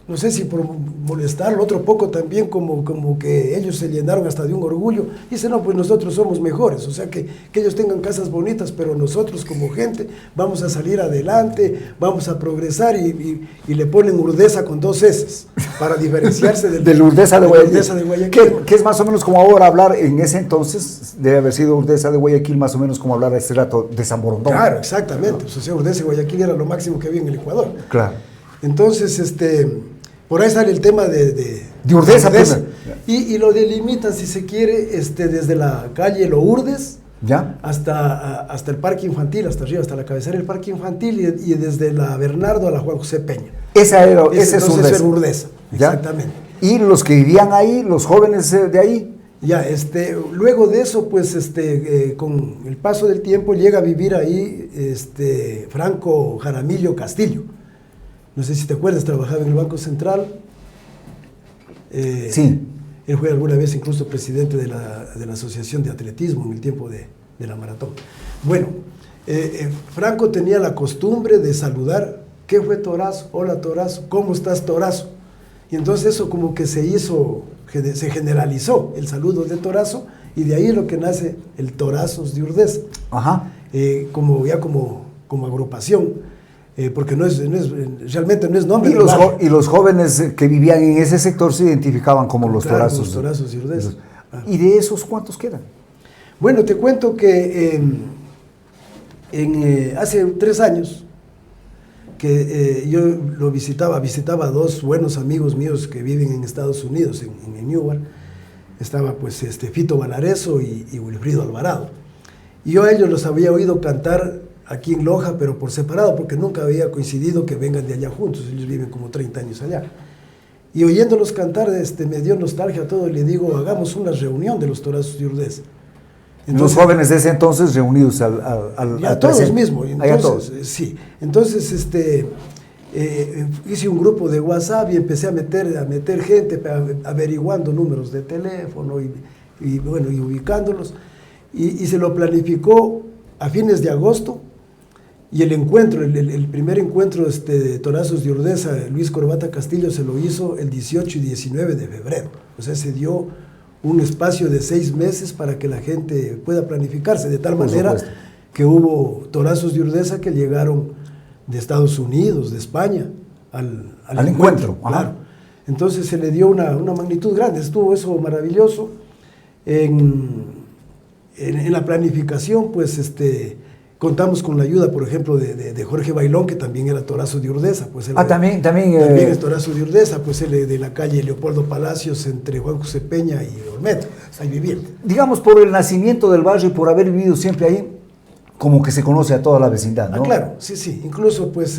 no sé si por molestarlo, otro poco también como que ellos se llenaron hasta de un orgullo. Dice, no, pues nosotros somos mejores, o sea que ellos tengan casas bonitas, pero nosotros como gente vamos a salir adelante, vamos a progresar y le ponen Urdesa con 2 S para diferenciarse del Urdesa de Guayaquil. Urdesa de Guayaquil. Que es más o menos como ahora hablar, en ese entonces debe haber sido Urdesa de Guayaquil, más o menos como hablar a este rato de San Borondón. Claro, exactamente. O sea, Urdesa de Guayaquil era lo máximo que había en el Ecuador. Claro. Entonces, por ahí sale el tema de Urdesa. Y lo delimitan, si se quiere, desde la calle Lourdes ¿ya? hasta el parque infantil, hasta arriba, hasta la cabecera del parque infantil y desde la Bernardo a la Juan José Peña. Ese es Urdesa. Era Urdesa, exactamente. Y los que vivían ahí, los jóvenes de ahí. Ya, luego de eso, pues, con el paso del tiempo llega a vivir ahí, Franco Jaramillo Castillo. No sé si te acuerdas, trabajaba en el Banco Central. Sí. Él fue alguna vez incluso presidente de la Asociación de Atletismo en el tiempo de la maratón. Bueno, Franco tenía la costumbre de saludar, ¿qué fue Torazo? Hola Torazo, ¿cómo estás Torazo? Y entonces eso como que se generalizó el saludo de Torazo y de ahí es lo que nace el Torazos de Urdesa. Ajá. Como agrupación. Porque realmente no es nombre. Y los jóvenes que vivían en ese sector se identificaban como los torazos. Los torazos de Urdesa. ¿Y de esos cuántos quedan? Bueno, te cuento que hace 3 años que yo lo visitaba a 2 buenos amigos míos que viven en Estados Unidos, en Newark. Estaba pues Fito Valareso y Wilfrido Alvarado. Y yo a ellos los había oído cantar aquí en Loja, pero por separado, porque nunca había coincidido que vengan de allá juntos. Ellos viven como 30 años allá. Y oyéndolos cantar, me dio nostalgia a todo y le digo, hagamos una reunión de los torazos de Urdesa. Entonces, los jóvenes de ese entonces reunidos al todos mismos. Entonces, todos. Sí. Entonces, hice un grupo de WhatsApp y empecé a meter gente, averiguando números de teléfono y ubicándolos. Y se lo planificó a fines de agosto. Y el encuentro, el primer encuentro de torazos de Urdesa, Luis Corbata Castillo, se lo hizo el 18 y 19 de febrero. O sea, se dio un espacio de 6 meses para que la gente pueda planificarse, de tal manera que hubo torazos de Urdesa que llegaron de Estados Unidos, de España, al encuentro. Claro. Entonces se le dio una magnitud grande, estuvo eso maravilloso. En la planificación, pues, contamos con la ayuda, por ejemplo, de Jorge Bailón, que también era torazo de Urdesa. Pues también es torazo de Urdesa, pues él de la calle Leopoldo Palacios, entre Juan José Peña y Olmedo, ahí vivía. Digamos, por el nacimiento del barrio y por haber vivido siempre ahí, como que se conoce a toda la vecindad, ¿no? Claro, sí. Incluso, pues,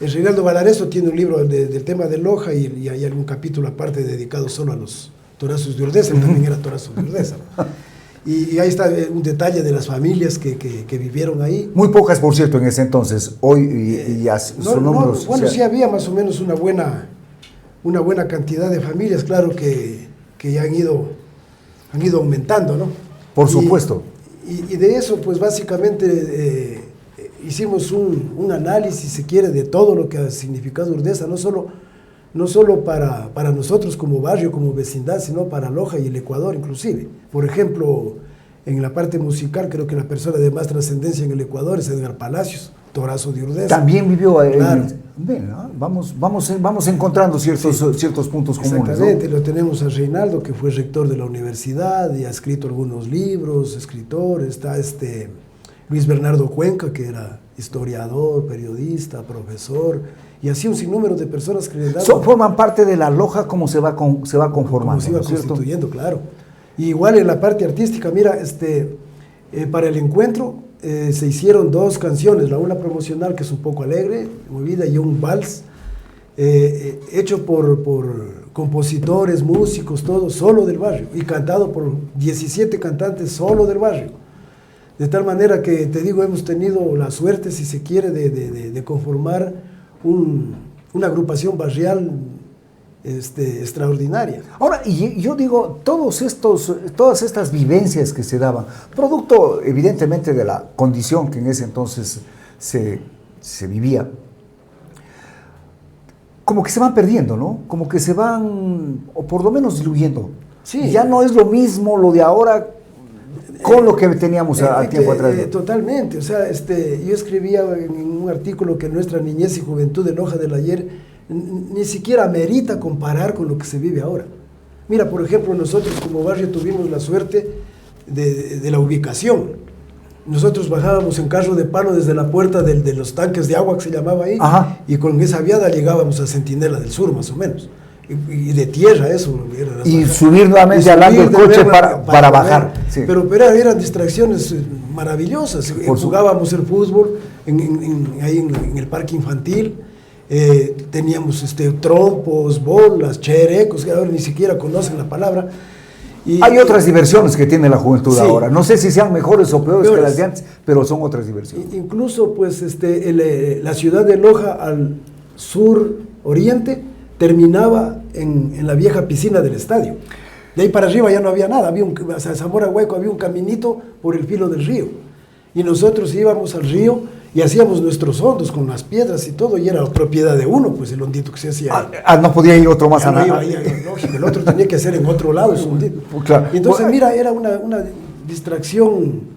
el Reinaldo Valareso tiene un libro del tema de Loja y hay algún capítulo aparte dedicado solo a los torazos de Urdesa. Él también era torazo de Urdesa, ¿no? Y ahí está un detalle de las familias que vivieron ahí. Muy pocas, por cierto, en ese entonces. Hoy ya son números. Bueno, sí había más o menos una buena cantidad de familias, claro que ya han ido aumentando, ¿no? Por supuesto. Y de eso, pues básicamente hicimos un análisis, si se quiere, de todo lo que ha significado Urdesa, no solo no solo para nosotros como barrio, como vecindad, sino para Loja y el Ecuador inclusive. Por ejemplo, en la parte musical, creo que la persona de más trascendencia en el Ecuador es Edgar Palacios, Torazo de Urdesa. También vivió ahí. Claro. Bueno, vamos encontrando ciertos puntos comunes. Exactamente, ¿no? lo tenemos a Reinaldo, que fue rector de la universidad y ha escrito algunos libros, escritor. Está Luis Bernardo Cuenca, que era historiador, periodista, profesor, y así un sinnúmero de personas que le daban... Forman parte de la Loja como se va conformando. Como se iba ¿no es cierto? constituyendo, claro. Y igual en la parte artística, mira, para el encuentro se hicieron 2 canciones, una promocional que es un poco alegre, movida, y un vals, hecho por compositores, músicos, todo, solo del barrio, y cantado por 17 cantantes solo del barrio. De tal manera que, te digo, hemos tenido la suerte, si se quiere, de conformar una agrupación barrial extraordinaria. Ahora, y yo digo, todas estas vivencias que se daban, producto evidentemente de la condición que en ese entonces se vivía, como que se van perdiendo, ¿no? Como que se van, o por lo menos diluyendo. Sí. Ya no es lo mismo lo de ahora con lo que teníamos a tiempo atrás. Totalmente. O sea, yo escribía en un artículo que nuestra niñez y juventud de Loja del ayer ni siquiera amerita comparar con lo que se vive ahora. Mira, por ejemplo, nosotros como barrio tuvimos la suerte de la ubicación. Nosotros bajábamos en carro de palo desde la puerta de los tanques de agua, que se llamaba ahí, Ajá. y con esa viada llegábamos a Centinela del Sur, más o menos. Y de tierra eso. Y subir nuevamente al lado del coche para bajar. Sí. Pero eran distracciones maravillosas. Jugábamos el fútbol ahí en el parque infantil. Teníamos trompos, bolas, cherecos, que ahora ni siquiera conocen la palabra. Hay otras diversiones que tiene la juventud sí, ahora. No sé si sean mejores o peores que las de antes, pero son otras diversiones. Incluso, pues, la ciudad de Loja al sur oriente terminaba en la vieja piscina del estadio. De ahí para arriba ya no había nada. Hacia Zamora Hueco había un caminito por el filo del río. Y nosotros íbamos al río y hacíamos nuestros hondos con las piedras y todo, y era propiedad de uno, pues el hondito que se hacía. No podía ir otro más a nada. Lógico, el otro tenía que hacer en otro lado su hondito. Claro. Y entonces, mira, era una distracción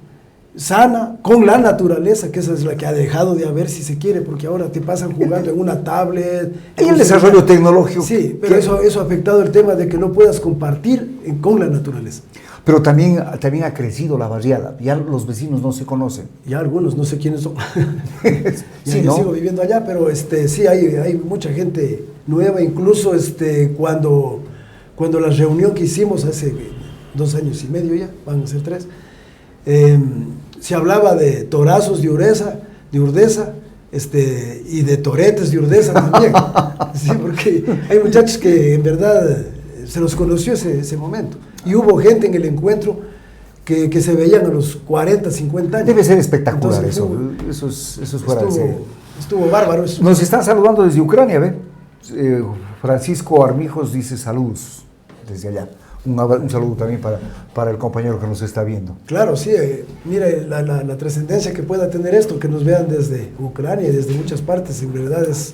sana con la naturaleza, que esa es la que ha dejado de haber, si se quiere, porque ahora te pasan jugando en una tablet. Y el desarrollo tecnológico. Sí, pero eso ha afectado el tema de que no puedas compartir con la naturaleza. Pero también ha crecido la barriada, ya los vecinos no se conocen. Ya algunos, no sé quiénes son. Sí, yo ¿no? sigo viviendo allá, pero sí hay mucha gente nueva, incluso cuando la reunión que hicimos hace 2 años y medio ya, van a ser 3, se hablaba de torazos de Urdesa, y de toretes de Urdesa también. Sí, porque hay muchachos que en verdad se los conoció ese momento. Y hubo gente en el encuentro que se veían a los 40, 50 años. Debe ser espectacular. Entonces, eso es fuera de serie. Estuvo bárbaro eso. Nos están saludando desde Ucrania, ¿ven? Francisco Armijos dice saludos desde allá. Un saludo también para el compañero que nos está viendo. Claro, sí. Mira, la trascendencia que pueda tener esto, que nos vean desde Ucrania y desde muchas partes, en verdad es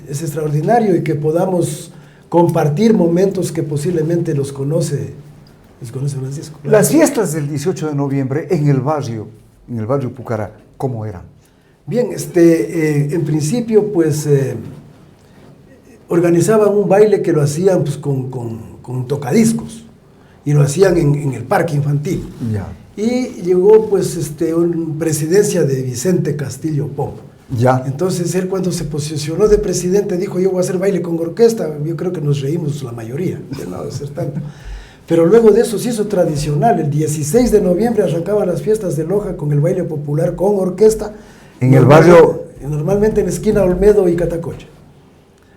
extraordinario, y que podamos compartir momentos que posiblemente los conoce Francisco. Claro. Las fiestas del 18 de noviembre en el barrio Pucará, ¿cómo eran? Bien, en principio, pues, organizaban un baile que lo hacían pues, con tocadiscos, y lo hacían en el parque infantil. Ya. Y llegó, pues, una presidencia de Vicente Castillo Pombo. Ya. Entonces él, cuando se posicionó de presidente, dijo: yo voy a hacer baile con orquesta. Yo creo que nos reímos la mayoría de no hacer tanto. Pero luego de eso se hizo tradicional. El 16 de noviembre arrancaban las fiestas de Loja con el baile popular con orquesta. En el barrio. Normalmente en la esquina Olmedo y Catacocha.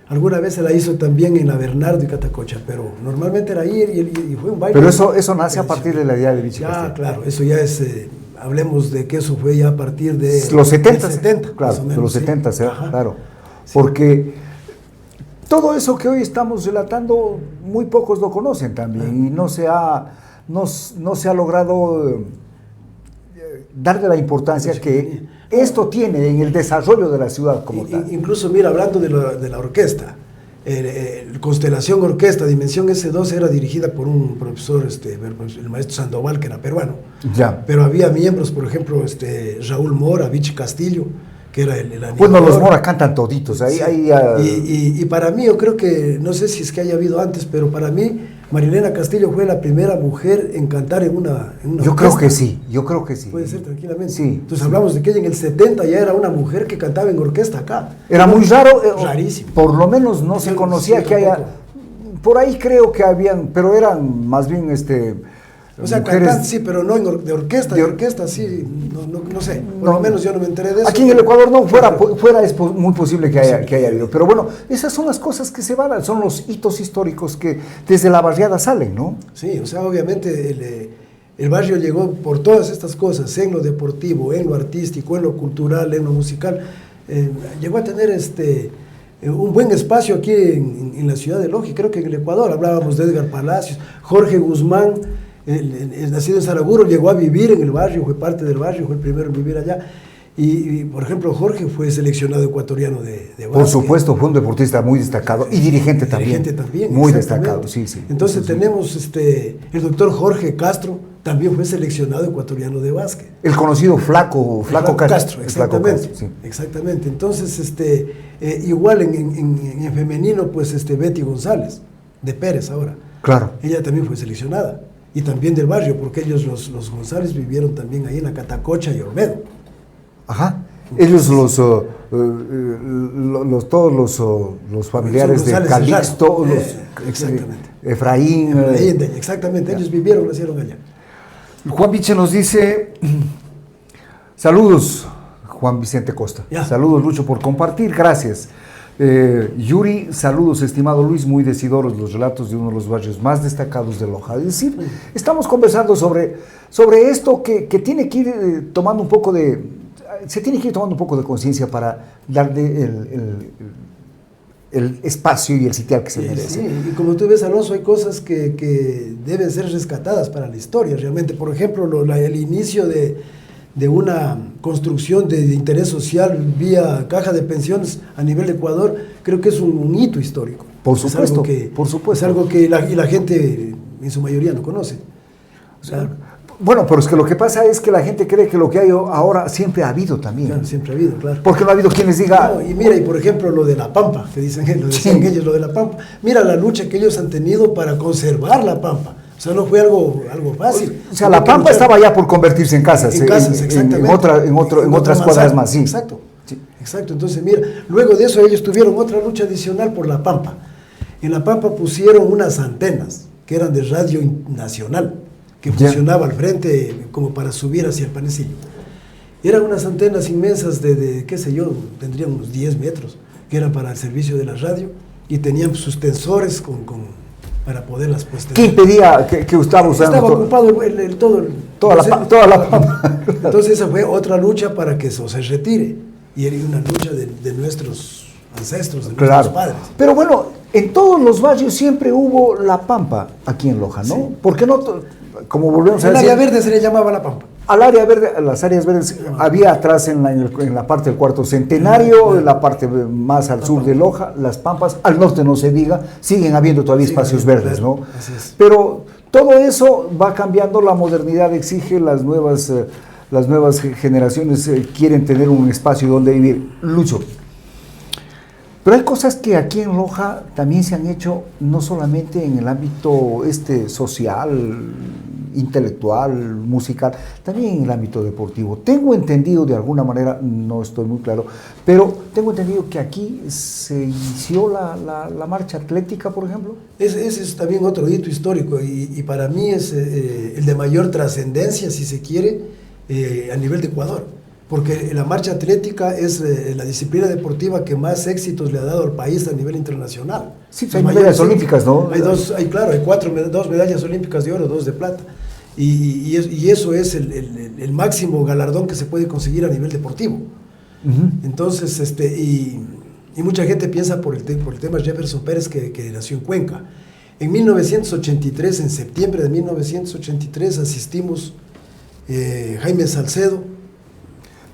Alguna vez se la hizo también en la Bernardo y Catacocha, pero normalmente era ahí y fue un baile. Pero eso nace a partir de la idea de Vichy Castillo. Ya, claro, eso ya es... hablemos de que eso fue ya a partir de los 70, claro, menos, de los 70, sí. Claro. Sí. Porque todo eso que hoy estamos relatando, muy pocos lo conocen también, y no se ha logrado darle la importancia que esto tiene en el desarrollo de la ciudad como tal. Incluso, mira, hablando de la orquesta, Constelación Orquesta, Dimensión S2, era dirigida por un profesor, el maestro Sandoval, que era peruano. Ya. Pero había miembros, por ejemplo, Raúl Mora, Vichy Castillo, que era el animador. Bueno, los Mora cantan toditos. Ahí, Y para mí, yo creo que, no sé si es que haya habido antes, pero para mí, Marilena Castillo fue la primera mujer en cantar en una yo creo que sí, yo creo que sí. Puede ser, tranquilamente. Sí, Entonces sí. hablamos de que ella en el 70 ya era una mujer que cantaba en orquesta acá. Era muy raro. Rarísimo. Por lo menos no se conocía sí, que haya... tampoco. Por ahí creo que habían, pero eran más bien O sea, mujeres... cantantes sí, pero no de orquesta, de orquesta sí, no sé. Por lo menos yo no me enteré de eso. Aquí en el Ecuador no, fuera es muy posible que haya habido. Pero bueno, esas son las cosas que se van, son los hitos históricos que desde la barriada salen, ¿no? Sí, o sea, obviamente el barrio llegó por todas estas cosas, en lo deportivo, en lo artístico, en lo cultural, en lo musical. Llegó a tener un buen espacio aquí en la ciudad de Loja, y creo que en el Ecuador. Hablábamos de Edgar Palacios, Jorge Guzmán, el nacido en Saraguro, llegó a vivir en el barrio, fue parte del barrio, fue el primero en vivir allá. Y por ejemplo, Jorge fue seleccionado ecuatoriano de básquet. Por supuesto, fue un deportista muy destacado y dirigente también. Muy destacado, sí. Entonces tenemos el doctor Jorge Castro, también fue seleccionado ecuatoriano de básquet. El conocido Flaco Castro. Exactamente. Flaco Castro, sí. Exactamente. Entonces, igual en femenino, pues Betty González, de Pérez ahora. Claro. Ella también fue seleccionada. Y también del barrio, porque ellos, los González, vivieron también ahí en la Catacocha y Olmedo. Ajá. Ellos todos los familiares de Calixto, exactamente. Efraín. Exactamente, ellos vivieron, nacieron allá. Juan Viche nos dice, saludos, Juan Vicente Costa. Ya. Saludos, Lucho, por compartir, gracias. Yuri, saludos, estimado Luis, muy decidoros los relatos de uno de los barrios más destacados de Loja. Es decir, estamos conversando sobre esto que tiene que ir tomando un poco se tiene que ir tomando un poco de conciencia para darle el espacio y el sitial que se merece. Sí, y como tú ves, Alonso, hay cosas que deben ser rescatadas para la historia, realmente. Por ejemplo, el inicio de una construcción de interés social vía caja de pensiones a nivel de Ecuador, creo que es un hito histórico. Por supuesto, Es algo que la gente en su mayoría no conoce. O sea, bueno, pero es que lo que pasa es que la gente cree que lo que hay ahora siempre ha habido también. Claro, siempre ha habido, claro. Porque no ha habido quien les diga... No, y mira, y por ejemplo, lo de la Pampa, que decían ellos, lo de la Pampa. Mira la lucha que ellos han tenido para conservar la Pampa. O sea, no fue algo fácil. O sea, la Pampa estaba ya por convertirse en casas. En casas, exactamente. En otras cuadras más, sí. Exacto. Sí. Exacto. Entonces, mira, luego de eso ellos tuvieron otra lucha adicional por la Pampa. En la Pampa pusieron unas antenas que eran de radio nacional, que funcionaba al frente como para subir hacia el Panecillo. Eran unas antenas inmensas de qué sé yo, tendrían unos 10 metros, que eran para el servicio de la radio, y tenían sus tensores para poderlas pues tener. ¿Qué impedía que Gustavo usara? Estaba ocupado toda la Pampa. Entonces esa fue otra lucha para que eso se retire, y era una lucha de nuestros ancestros, de nuestros padres. Pero bueno, en todos los barrios siempre hubo la Pampa aquí en Loja, ¿no? Sí. ¿Por qué no? Como volvemos a decir, el área verde se le llamaba la Pampa. Al área verde, las áreas verdes había atrás en la parte del Cuarto Centenario, en la parte más al sur de Loja, las Pampas, al norte no se diga, siguen habiendo todavía espacios verdes, ¿no? Así es. Pero todo eso va cambiando, la modernidad exige, las nuevas generaciones quieren tener un espacio donde vivir. Lucho. Pero hay cosas que aquí en Loja también se han hecho, no solamente en el ámbito social, intelectual, musical, también en el ámbito deportivo. Tengo entendido, de alguna manera, no estoy muy claro, pero tengo entendido que aquí se inició la marcha atlética, por ejemplo. Ese es también otro hito histórico, y para mí es el de mayor trascendencia, si se quiere, a nivel de Ecuador. Porque la marcha atlética es la disciplina deportiva que más éxitos le ha dado al país a nivel internacional. Sí, pues hay medallas olímpicas, ¿no? Hay dos medallas olímpicas de oro, 2 de plata. Y eso es el máximo galardón que se puede conseguir a nivel deportivo. Entonces, y mucha gente piensa por el tema Jefferson Pérez, que nació en Cuenca. En 1983, en septiembre de 1983, asistimos Jaime Salcedo,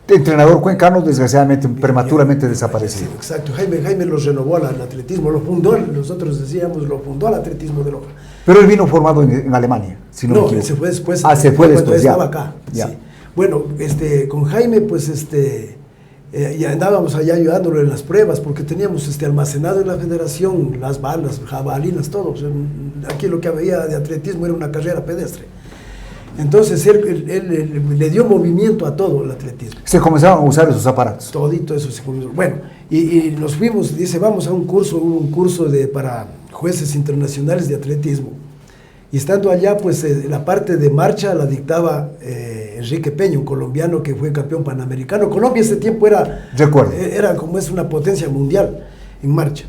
entrenador cuencano, desgraciadamente, prematuramente desaparecido. Sí, exacto. Jaime los renovó al atletismo, lo fundó, nosotros decíamos, lo fundó al atletismo de Loja. Pero él vino formado en Alemania, si no me equivoco. Se fue después. Se fue después, cuando ya. Estaba acá. Ya. Sí. Bueno, con Jaime, pues, ya andábamos allá ayudándolo en las pruebas, porque teníamos almacenado en la federación las balas, jabalinas, todo. O sea, aquí lo que había de atletismo era una carrera pedestre. Entonces él le dio movimiento a todo el atletismo. Se comenzaron a usar esos aparatos. Todito eso se comenzó. Bueno, y nos fuimos, dice, vamos a un curso para jueces internacionales de atletismo. Y estando allá, pues la parte de marcha la dictaba Enrique Peña, un colombiano que fue campeón panamericano. Colombia ese tiempo era como es una potencia mundial en marcha.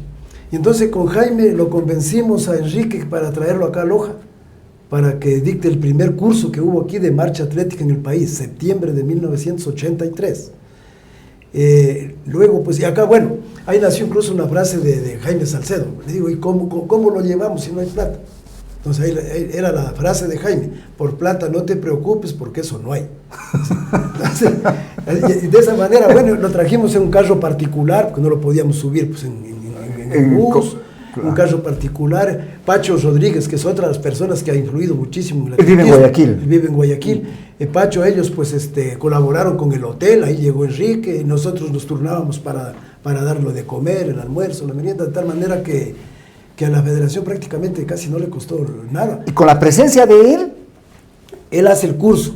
Y entonces con Jaime lo convencimos a Enrique para traerlo acá a Loja, para que dicte el primer curso que hubo aquí de marcha atlética en el país, septiembre de 1983. Luego, pues, y acá, bueno, ahí nació incluso una frase de Jaime Salcedo. Le digo, ¿y cómo lo llevamos si no hay plata? Entonces ahí era la frase de Jaime: por plata no te preocupes porque eso no hay. Entonces, de esa manera, bueno, lo trajimos en un carro particular, porque no lo podíamos subir pues, en bus. Un carro particular. Pacho Rodríguez, que es otra de las personas que ha influido muchísimo en la vive en Guayaquil. Él vive en Guayaquil. Pacho, ellos pues colaboraron con el hotel, ahí llegó Enrique, y nosotros nos turnábamos para darlo de comer, el almuerzo, la merienda, de tal manera que a la federación prácticamente casi no le costó nada. Y con la presencia de él hace el curso.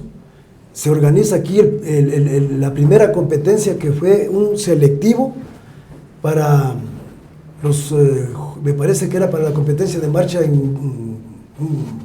Se organiza aquí la primera competencia, que fue un selectivo para me parece que era para la competencia de marcha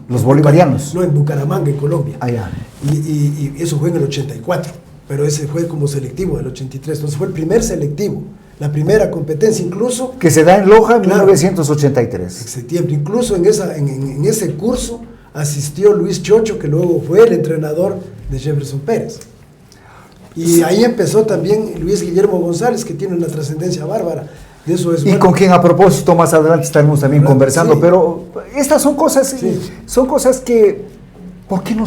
los bolivarianos. No, en Bucaramanga, en Colombia. Allá. Y eso fue en el 84, pero ese fue como selectivo del 83. Entonces fue el primer selectivo, la primera competencia, incluso... Que se da en Loja en claro, 1983. En septiembre. Incluso en ese curso asistió Luis Chocho, que luego fue el entrenador de Jefferson Pérez. Y ahí empezó también Luis Guillermo González, que tiene una trascendencia bárbara. De eso es y bueno. Con quien a propósito más adelante estaremos también conversando, sí. Pero estas son cosas, sí. Son cosas que, ¿por qué no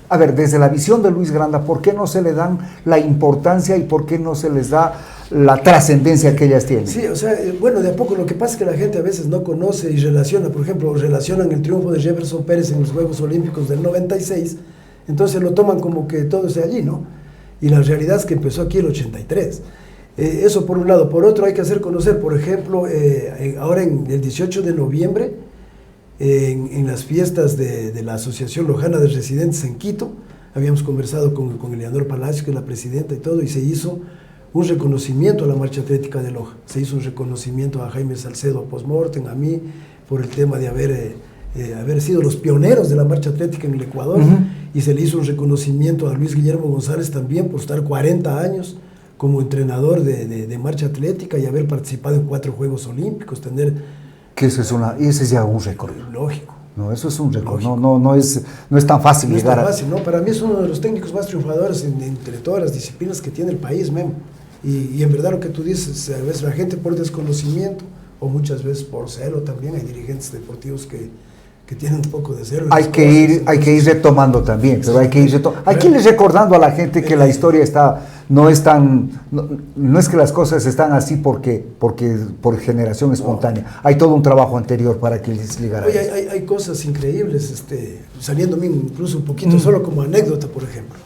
a ver, desde la visión de Luis Granda, ¿por qué no se le dan la importancia y por qué no se les da la trascendencia que ellas tienen? Sí, o sea, bueno, de a poco, lo que pasa es que la gente a veces no conoce y relaciona, por ejemplo, relacionan el triunfo de Jefferson Pérez en los Juegos Olímpicos del 96, entonces lo toman como que todo es de allí, ¿no? Y la realidad es que empezó aquí el 83. Eso por un lado. Por otro, hay que hacer conocer, por ejemplo, ahora en el 18 de noviembre, en las fiestas de la Asociación Lojana de Residentes en Quito, habíamos conversado con Eleanor Palacio, que es la presidenta y todo, y se hizo un reconocimiento a la marcha atlética de Loja. Se hizo un reconocimiento a Jaime Salcedo post-mortem, a mí, por el tema de haber sido los pioneros de la marcha atlética en el Ecuador, y se le hizo un reconocimiento a Luis Guillermo González también por estar 40 años como entrenador de marcha atlética y haber participado en 4 Juegos Olímpicos, que ese es ya un récord. Lógico. No, eso es un récord. No es tan fácil llegar a... No es tan fácil, ¿no? Para mí es uno de los técnicos más triunfadores entre todas las disciplinas que tiene el país, Memo. Y en verdad lo que tú dices, a veces la gente por desconocimiento, o muchas veces por celo también, hay dirigentes deportivos que tienen un poco de celo. Hay que ir retomando también, pero hay que ir recordando a la gente que la historia no es que las cosas están así porque por generación espontánea. Hay todo un trabajo anterior para que les llegara. Oye, hay cosas increíbles, saliéndome incluso un poquito, solo como anécdota, por ejemplo.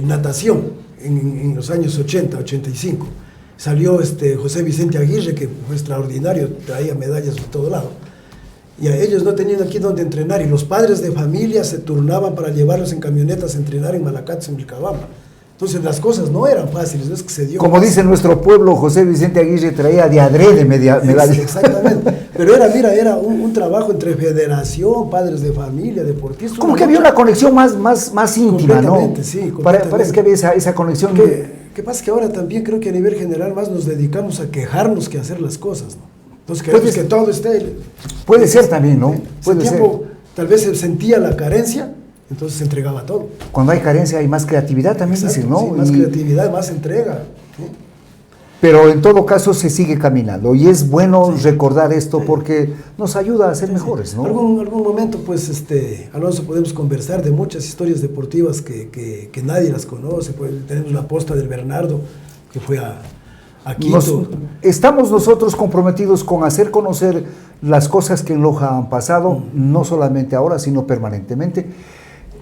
Natación, en los años 80, 85, salió José Vicente Aguirre, que fue extraordinario, traía medallas por todo lado. Y a ellos no tenían aquí donde entrenar, y los padres de familia se turnaban para llevarlos en camionetas a entrenar en Malacates, en Vilcabamba. Entonces las cosas no eran fáciles, no es que se dio. Como dice nuestro pueblo, José Vicente Aguirre traía de adrede medallas. Exactamente, pero era un trabajo entre federación, padres de familia, deportistas. Como que había una conexión más íntima, ¿no? Sí, parece que había esa conexión. ¿Qué pasa? Que ahora también creo que a nivel general más nos dedicamos a quejarnos que a hacer las cosas, ¿no? Entonces queremos que todo esté... Puede ser también, ¿no? Puede ser. Tal vez se sentía la carencia, entonces se entregaba todo. Cuando hay carencia hay más creatividad también, dicen, ¿no? Sí, más creatividad, más entrega. ¿Sí? Pero en todo caso se sigue caminando y es bueno recordar esto porque nos ayuda a ser mejores, ¿no? Algún momento, pues, Alonso, podemos conversar de muchas historias deportivas que nadie las conoce. Pues, tenemos la posta del Bernardo, que fue a Quito. Estamos nosotros comprometidos con hacer conocer las cosas que en Loja han pasado, no solamente ahora, sino permanentemente.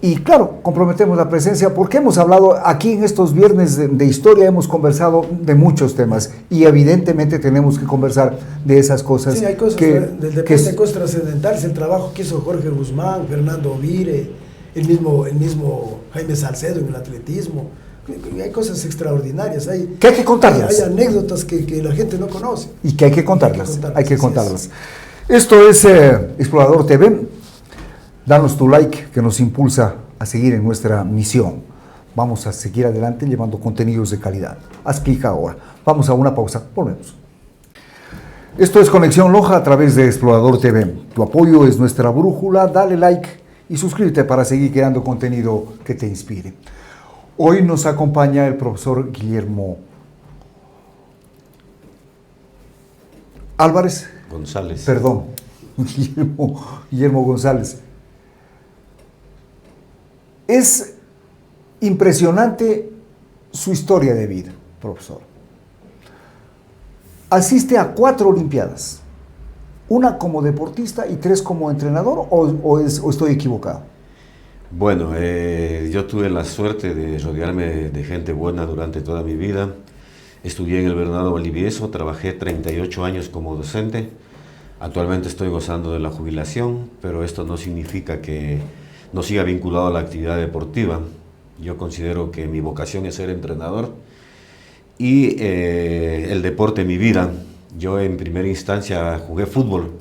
Y claro, comprometemos la presencia porque hemos hablado aquí en estos viernes de historia, hemos conversado de muchos temas y evidentemente tenemos que conversar de esas cosas. Sí, hay cosas del deporte, hay cosas trascendentales, el trabajo que hizo Jorge Guzmán, Fernando Ovire, el mismo Jaime Salcedo en el atletismo. Hay cosas extraordinarias, que hay que contarlas. Hay anécdotas que la gente no conoce. Y que hay que contarlas, hay que contarlas. Esto es Explorador TV. Danos tu like que nos impulsa a seguir en nuestra misión. Vamos a seguir adelante llevando contenidos de calidad. Haz clic ahora. Vamos a una pausa. Volvemos. Esto es Conexión Loja a través de Explorador TV. Tu apoyo es nuestra brújula. Dale like y suscríbete para seguir creando contenido que te inspire. Hoy nos acompaña el profesor Guillermo Álvarez. González. Perdón, Guillermo González. Es impresionante su historia de vida, profesor. Asiste a 4 Olimpiadas, una como deportista y 3 como entrenador, o estoy equivocado. Bueno, yo tuve la suerte de rodearme de gente buena durante toda mi vida. Estudié en el Bernardo Valdivieso, trabajé 38 años como docente. Actualmente estoy gozando de la jubilación, pero esto no significa que no siga vinculado a la actividad deportiva. Yo considero que mi vocación es ser entrenador y el deporte mi vida. Yo en primera instancia jugué fútbol.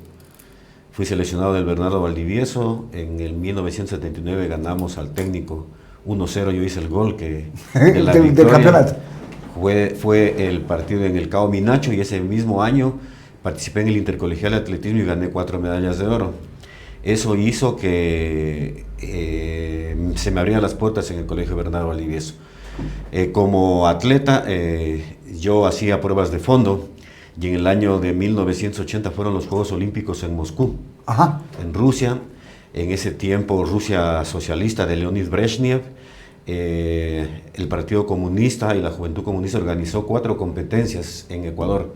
Fui seleccionado del Bernardo Valdivieso. En el 1979 ganamos al técnico 1-0. Yo hice el gol de la del campeonato. Fue el partido en el Cabo Minacho y ese mismo año participé en el Intercolegial de Atletismo y gané 4 medallas de oro. Eso hizo que se me abrieran las puertas en el Colegio Bernardo Valdivieso. Como atleta, yo hacía pruebas de fondo y en el año de 1980 fueron los Juegos Olímpicos en Moscú, en Rusia. En ese tiempo, Rusia socialista de Leonid Brezhnev, el Partido Comunista y la Juventud Comunista organizó 4 competencias en Ecuador: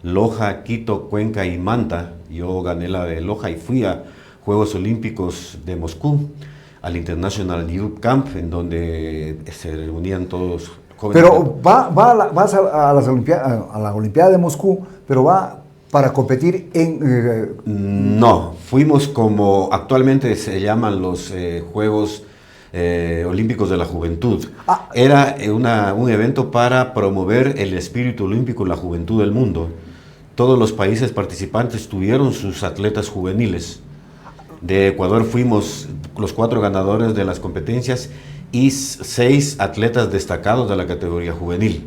Loja, Quito, Cuenca y Manta. Yo gané la de Loja y fui a Juegos Olímpicos de Moscú, al International Youth Camp, en donde se reunían todos jóvenes. Pero vas a la Olimpiada de Moscú, pero va para competir en... No, fuimos como actualmente se llaman los Juegos Olímpicos de la Juventud. Era un evento para promover el espíritu olímpico y la juventud del mundo. Todos los países participantes tuvieron sus atletas juveniles. De Ecuador fuimos los 4 ganadores de las competencias y 6 atletas destacados de la categoría juvenil.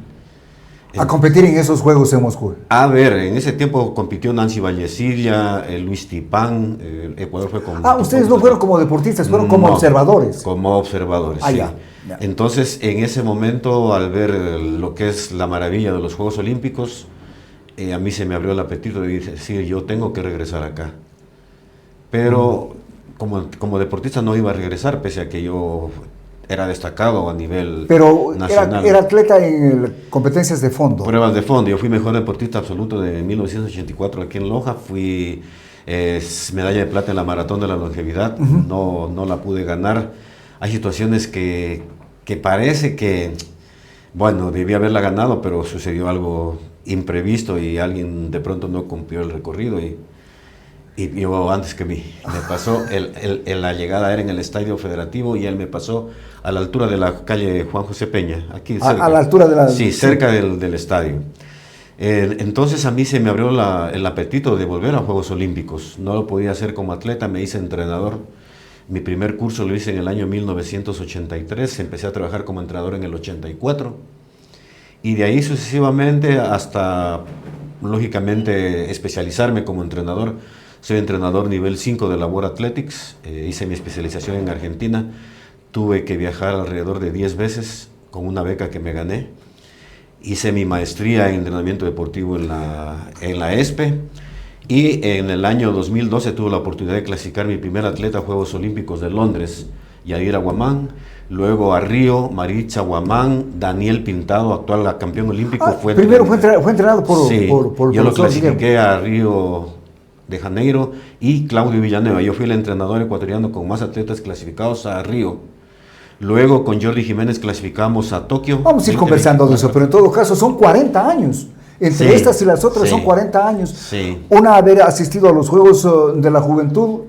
A competir en esos Juegos en Moscú. A ver, en ese tiempo compitió Nancy Vallecilla, Luis Tipán. Ecuador fue con... ustedes no fueron como deportistas, fueron como observadores. Como observadores, sí. Ya. Entonces, en ese momento, al ver lo que es la maravilla de los Juegos Olímpicos, a mí se me abrió el apetito de decir, yo tengo que regresar acá. Pero como deportista no iba a regresar, pese a que yo era destacado a nivel nacional. Era atleta en competencias de fondo. Pruebas de fondo. Yo fui mejor deportista absoluto de 1984 aquí en Loja. Fui medalla de plata en la maratón de la longevidad. No la pude ganar. Hay situaciones que parece que, bueno, debía haberla ganado, pero sucedió algo imprevisto y alguien de pronto no cumplió el recorrido y yo antes que mí. Me pasó, la llegada era en el Estadio Federativo y él me pasó a la altura de la calle Juan José Peña, aquí cerca. A la altura de la... Sí, cerca del estadio. Entonces a mí se me abrió el apetito de volver a Juegos Olímpicos. No lo podía hacer como atleta, me hice entrenador. Mi primer curso lo hice en el año 1983, empecé a trabajar como entrenador en el 84. Y de ahí sucesivamente hasta, lógicamente, especializarme como entrenador. Soy entrenador nivel 5 de la World Athletics, hice mi especialización en Argentina, tuve que viajar alrededor de 10 veces con una beca que me gané hice mi maestría en entrenamiento deportivo en la ESPE, y en el año 2012 tuve la oportunidad de clasificar mi primer atleta a Juegos Olímpicos de Londres, Yadira Guamán. Luego a Río, Maritza Guamán, Daniel Pintado, actual campeón olímpico. Primero fue entrenado por yo lo clasifiqué Guillermo. a Río de Janeiro, y Claudio Villanueva. Yo fui el entrenador ecuatoriano con más atletas clasificados a Río. Luego con Jordi Jiménez clasificamos a Tokio. Vamos a ir conversando de eso, pero en todo caso son 40 años. Entre estas y las otras son 40 años. Sí. Una, haber asistido a los Juegos de la Juventud,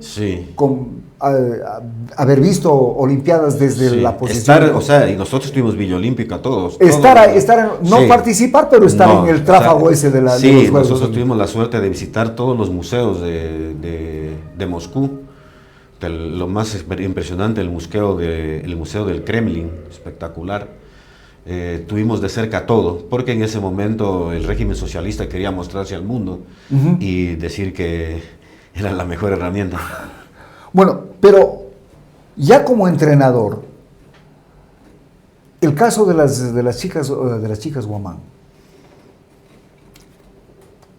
haber visto Olimpiadas desde la posición. Y nosotros tuvimos Villa Olímpica todos. Participar, pero estar en el tráfago ese de los Juegos. Nosotros tuvimos la suerte de visitar todos los museos de Moscú. Lo más impresionante, el museo del Kremlin, espectacular. Tuvimos de cerca todo, porque en ese momento el régimen socialista quería mostrarse al mundo y decir que era la mejor herramienta. Bueno, pero ya como entrenador, el caso de las chicas Guamán,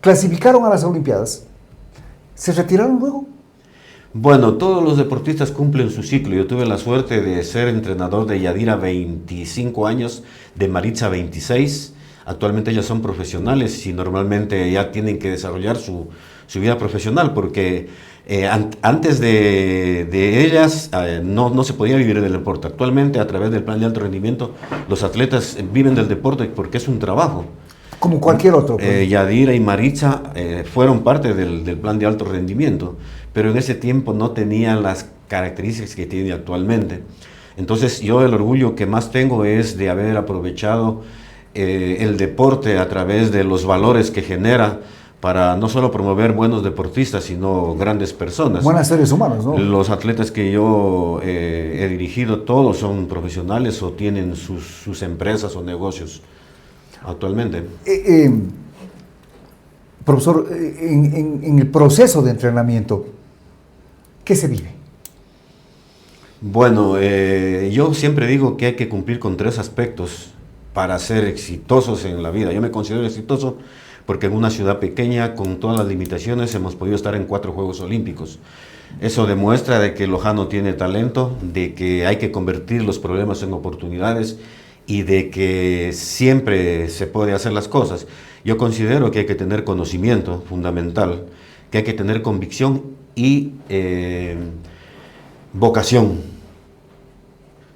clasificaron a las Olimpiadas, ¿se retiraron luego? Bueno, todos los deportistas cumplen su ciclo. Yo tuve la suerte de ser entrenador de Yadira 25 años, de Maritza 26. Actualmente ellas son profesionales y normalmente ya tienen que desarrollar su vida profesional, porque antes de ellas no se podía vivir del deporte. Actualmente, a través del plan de alto rendimiento, los atletas viven del deporte porque es un trabajo. Como cualquier otro. Yadira y Maritza fueron parte del plan de alto rendimiento, pero en ese tiempo no tenían las características que tiene actualmente. Entonces yo el orgullo que más tengo es de haber aprovechado el deporte a través de los valores que genera, para no solo promover buenos deportistas, sino grandes personas. Buenos seres humanos, ¿no? Los atletas que yo he dirigido, todos son profesionales o tienen sus empresas o negocios actualmente. Profesor, en el proceso de entrenamiento, ¿qué se vive? Bueno, yo siempre digo que hay que cumplir con 3 aspectos para ser exitosos en la vida. Yo me considero exitoso porque en una ciudad pequeña, con todas las limitaciones, hemos podido estar en 4 Juegos Olímpicos. Eso demuestra de que Lojano tiene talento, de que hay que convertir los problemas en oportunidades y de que siempre se puede hacer las cosas. Yo considero que hay que tener conocimiento fundamental, que hay que tener convicción y vocación.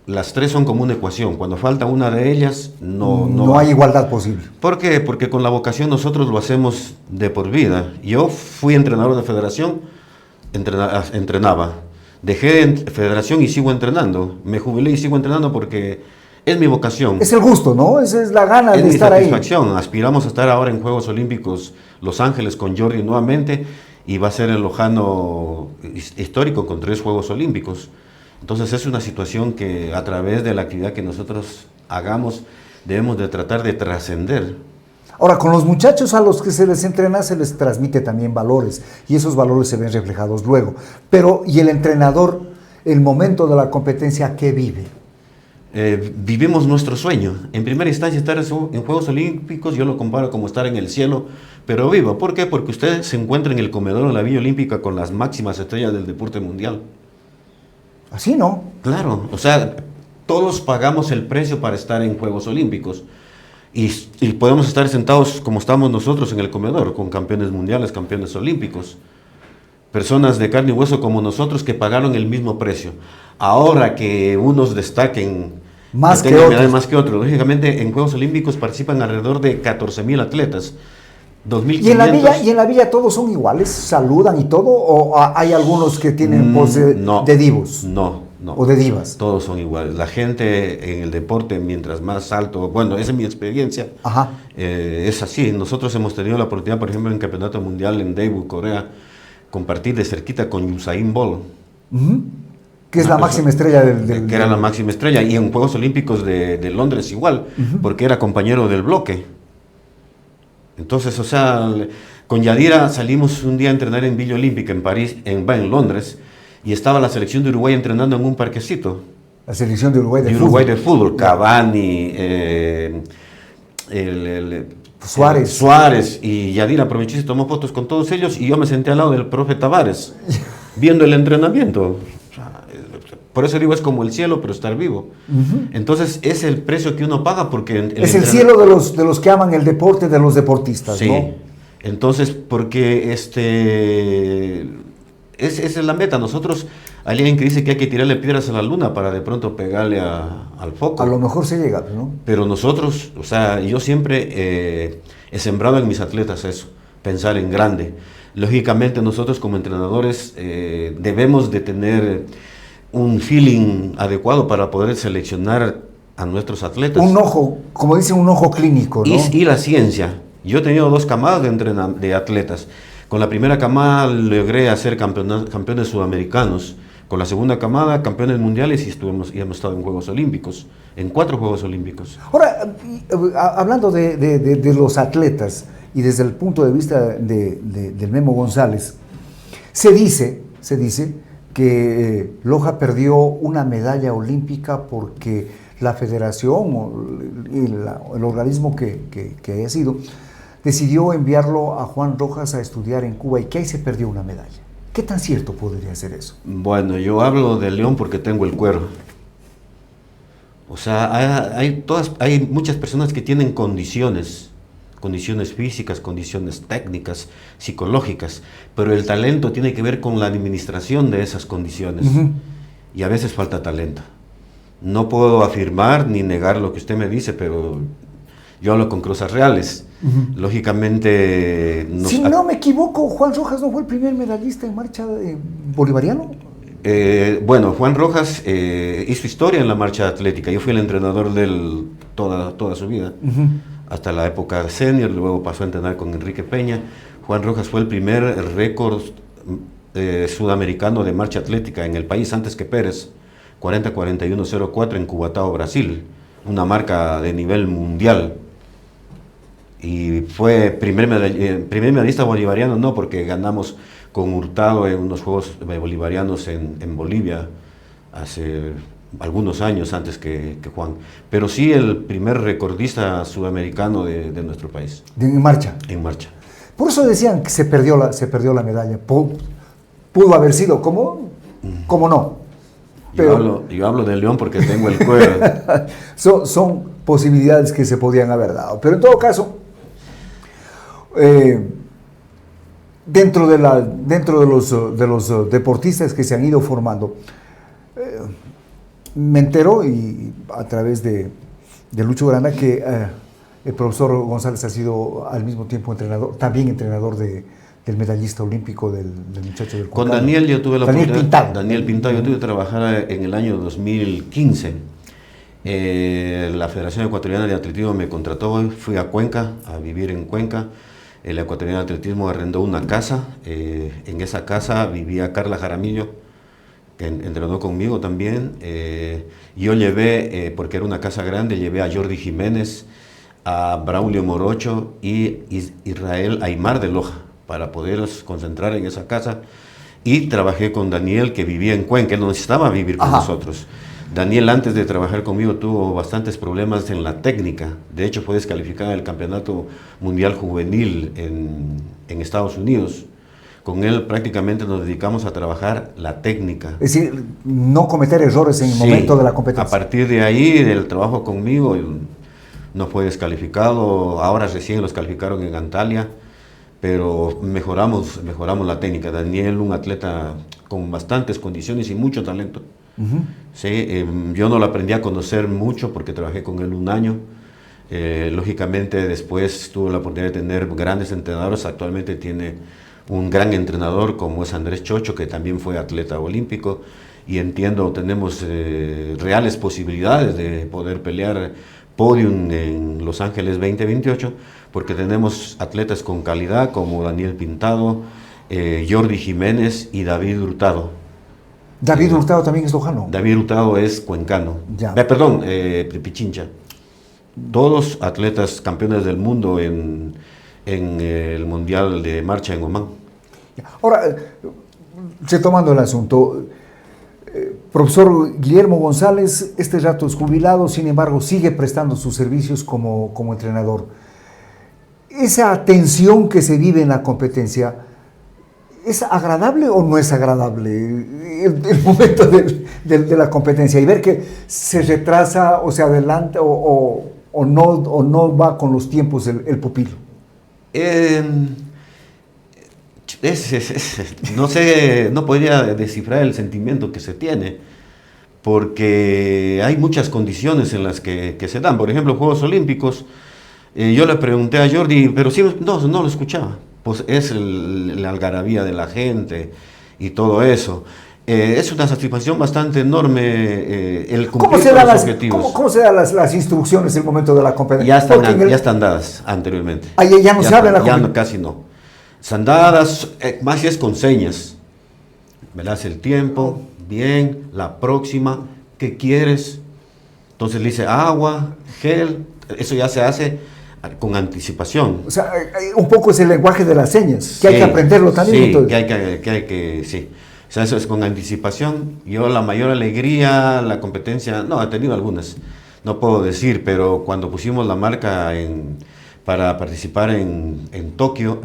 Las 3 son como una ecuación. Cuando falta una de ellas, no hay igualdad posible. ¿Por qué? Porque con la vocación nosotros lo hacemos de por vida. Yo fui entrenador de federación, entrenaba. Dejé federación y sigo entrenando. Me jubilé y sigo entrenando porque es mi vocación. Es el gusto, ¿no? Esa es la gana de estar ahí. Es mi satisfacción. Aspiramos a estar ahora en Juegos Olímpicos Los Ángeles con Jordi nuevamente, y va a ser el Lojano histórico con 3 Juegos Olímpicos. Entonces es una situación que a través de la actividad que nosotros hagamos debemos de tratar de trascender. Ahora, con los muchachos a los que se les entrena se les transmite también valores, y esos valores se ven reflejados luego. Pero, ¿y el entrenador, el momento de la competencia, qué vive? Vivimos nuestro sueño. En primera instancia, estar en Juegos Olímpicos, yo lo comparo como estar en el cielo, pero vivo. ¿Por qué? Porque usted se encuentra en el comedor de la Villa Olímpica con las máximas estrellas del deporte mundial. Así, ¿no? Claro, o sea, todos pagamos el precio para estar en Juegos Olímpicos y podemos estar sentados como estamos nosotros en el comedor, con campeones mundiales, campeones olímpicos, personas de carne y hueso como nosotros que pagaron el mismo precio. Ahora que unos destaquen más que otros, lógicamente en Juegos Olímpicos participan alrededor de 14,000 atletas. 2,500. ¿Y en la villa todos son iguales? ¿Saludan y todo? ¿O hay algunos que tienen pose de divos? No. ¿O de divas? Todos son iguales. La gente en el deporte, mientras más alto, bueno, esa es mi experiencia, es así. Nosotros hemos tenido la oportunidad, por ejemplo, en el Campeonato Mundial en Daegu, Corea, compartir de cerquita con Usain Bolt. Que es la máxima estrella del... Que era la máxima estrella. Y en Juegos Olímpicos de Londres igual, porque era compañero del bloque. Entonces, o sea, con Yadira salimos un día a entrenar en Villa Olímpica, en París, en Londres, y estaba la selección de Uruguay entrenando en un parquecito. La selección de Uruguay de fútbol. Cavani, Suárez. Y Yadir aprovechó y se tomó fotos con todos ellos y yo me senté al lado del profe Tavares viendo el entrenamiento. O sea, por eso digo, es como el cielo, pero estar vivo. Entonces es el precio que uno paga porque... Es el cielo de los que aman el deporte, de los deportistas, sí. ¿no? Entonces, porque esa es la meta. Nosotros, hay alguien que dice que hay que tirarle piedras a la luna para de pronto pegarle al foco. A lo mejor se llega, ¿no? Pero nosotros, o sea, yo siempre he sembrado en mis atletas eso, pensar en grande. Lógicamente nosotros como entrenadores debemos de tener un feeling adecuado para poder seleccionar a nuestros atletas. Un ojo, como dicen, un ojo clínico, ¿no? Y la ciencia. Yo he tenido 2 camadas de atletas. Con la primera camada logré hacer campeones sudamericanos. Con la segunda camada, campeones mundiales y hemos estado en Juegos Olímpicos, en 4 Juegos Olímpicos. Ahora, hablando de los atletas y desde el punto de vista del Memo González, se dice que Loja perdió una medalla olímpica porque la federación o el organismo que haya sido decidió enviarlo a Juan Rojas a estudiar en Cuba y que ahí se perdió una medalla. ¿Qué tan cierto podría ser eso? Bueno, yo hablo de León porque tengo el cuero. O sea, hay muchas personas que tienen condiciones físicas, condiciones técnicas, psicológicas, pero el talento tiene que ver con la administración de esas condiciones. Y a veces falta talento. No puedo afirmar ni negar lo que usted me dice, pero yo hablo con cosas reales. Lógicamente... Si no me equivoco, Juan Rojas no fue el primer medallista en marcha bolivariano. Bueno, Juan Rojas hizo historia en la marcha atlética. Yo fui el entrenador de él toda su vida, hasta la época senior, luego pasó a entrenar con Enrique Peña. Juan Rojas fue el primer récord sudamericano de marcha atlética en el país antes que Pérez, 40-41-04 en Cubatao, Brasil, una marca de nivel mundial. Y fue primer medallista bolivariano, no, porque ganamos con Hurtado en unos Juegos Bolivarianos en Bolivia hace algunos años antes que Juan. Pero sí el primer recordista sudamericano de nuestro país. En marcha. En marcha. Por eso decían que se perdió la medalla. Pudo haber sido, ¿cómo no? Pero, yo hablo de León porque tengo el cuero. son posibilidades que se podían haber dado. Pero en todo caso, dentro de los deportistas que se han ido formando, me entero y a través de Lucho Granda que el profesor González ha sido al mismo tiempo también entrenador del medallista olímpico del muchacho del Con Daniel yo tuve la oportunidad. Daniel Pintado, yo tuve que trabajar en el año 2015. La Federación Ecuatoriana de Atletismo me contrató, fui a Cuenca, a vivir en Cuenca. La Ecuatoriana de Atletismo arrendó una casa, en esa casa vivía Carla Jaramillo, que entrenó conmigo también. Yo llevé, porque era una casa grande, llevé a Jordi Jiménez, a Braulio Morocho y Israel Aymar de Loja, para poderlos concentrar en esa casa. Y trabajé con Daniel, que vivía en Cuenca, él no necesitaba vivir con nosotros. Daniel, antes de trabajar conmigo, tuvo bastantes problemas en la técnica. De hecho, fue descalificado del Campeonato Mundial Juvenil en Estados Unidos. Con él prácticamente nos dedicamos a trabajar la técnica. Es decir, no cometer errores en el momento de la competencia. A partir de ahí, del trabajo conmigo, no fue descalificado. Ahora recién los calificaron en Antalya, pero mejoramos la técnica. Daniel, un atleta con bastantes condiciones y mucho talento. Sí, yo no lo aprendí a conocer mucho porque trabajé con él un año. Lógicamente después tuve la oportunidad de tener grandes entrenadores. Actualmente tiene un gran entrenador como es Andrés Chocho, que también fue atleta olímpico, y entiendo, tenemos reales posibilidades de poder pelear podium en Los Ángeles 2028, porque tenemos atletas con calidad como Daniel Pintado, Jordi Jiménez y David Hurtado. David Hurtado también es lojano. David Hurtado es cuencano. Perdón, Pichincha. Todos atletas campeones del mundo en el Mundial de Marcha en Omán. Ahora, retomando el asunto, Profesor Guillermo González, este rato es jubilado, sin embargo, sigue prestando sus servicios como entrenador. Esa tensión que se vive en la competencia, ¿es agradable o no es agradable el momento de la competencia? Y ver que se retrasa o se adelanta o no va con los tiempos el pupilo. No sé, no podría descifrar el sentimiento que se tiene, porque hay muchas condiciones en las que se dan. Por ejemplo, Juegos Olímpicos, yo le pregunté a Jordi, pero sí, no lo escuchaba. Pues es la algarabía de la gente y todo eso. Es una satisfacción bastante enorme el cumplir con los objetivos. ¿Cómo se dan las instrucciones en el momento de la competencia? Ya están dadas anteriormente. Ya no se habla en la competencia. Casi no. Están dadas, más si es con señas. Me das el tiempo, bien, la próxima, ¿qué quieres? Entonces le dice agua, gel, eso ya se hace con anticipación. O sea, un poco es el lenguaje de las señas, que hay que aprenderlo también. Sí, sí. O sea, eso es con anticipación. Yo la mayor alegría, la competencia, no, he tenido algunas, no puedo decir, pero cuando pusimos la marca para participar en Tokio,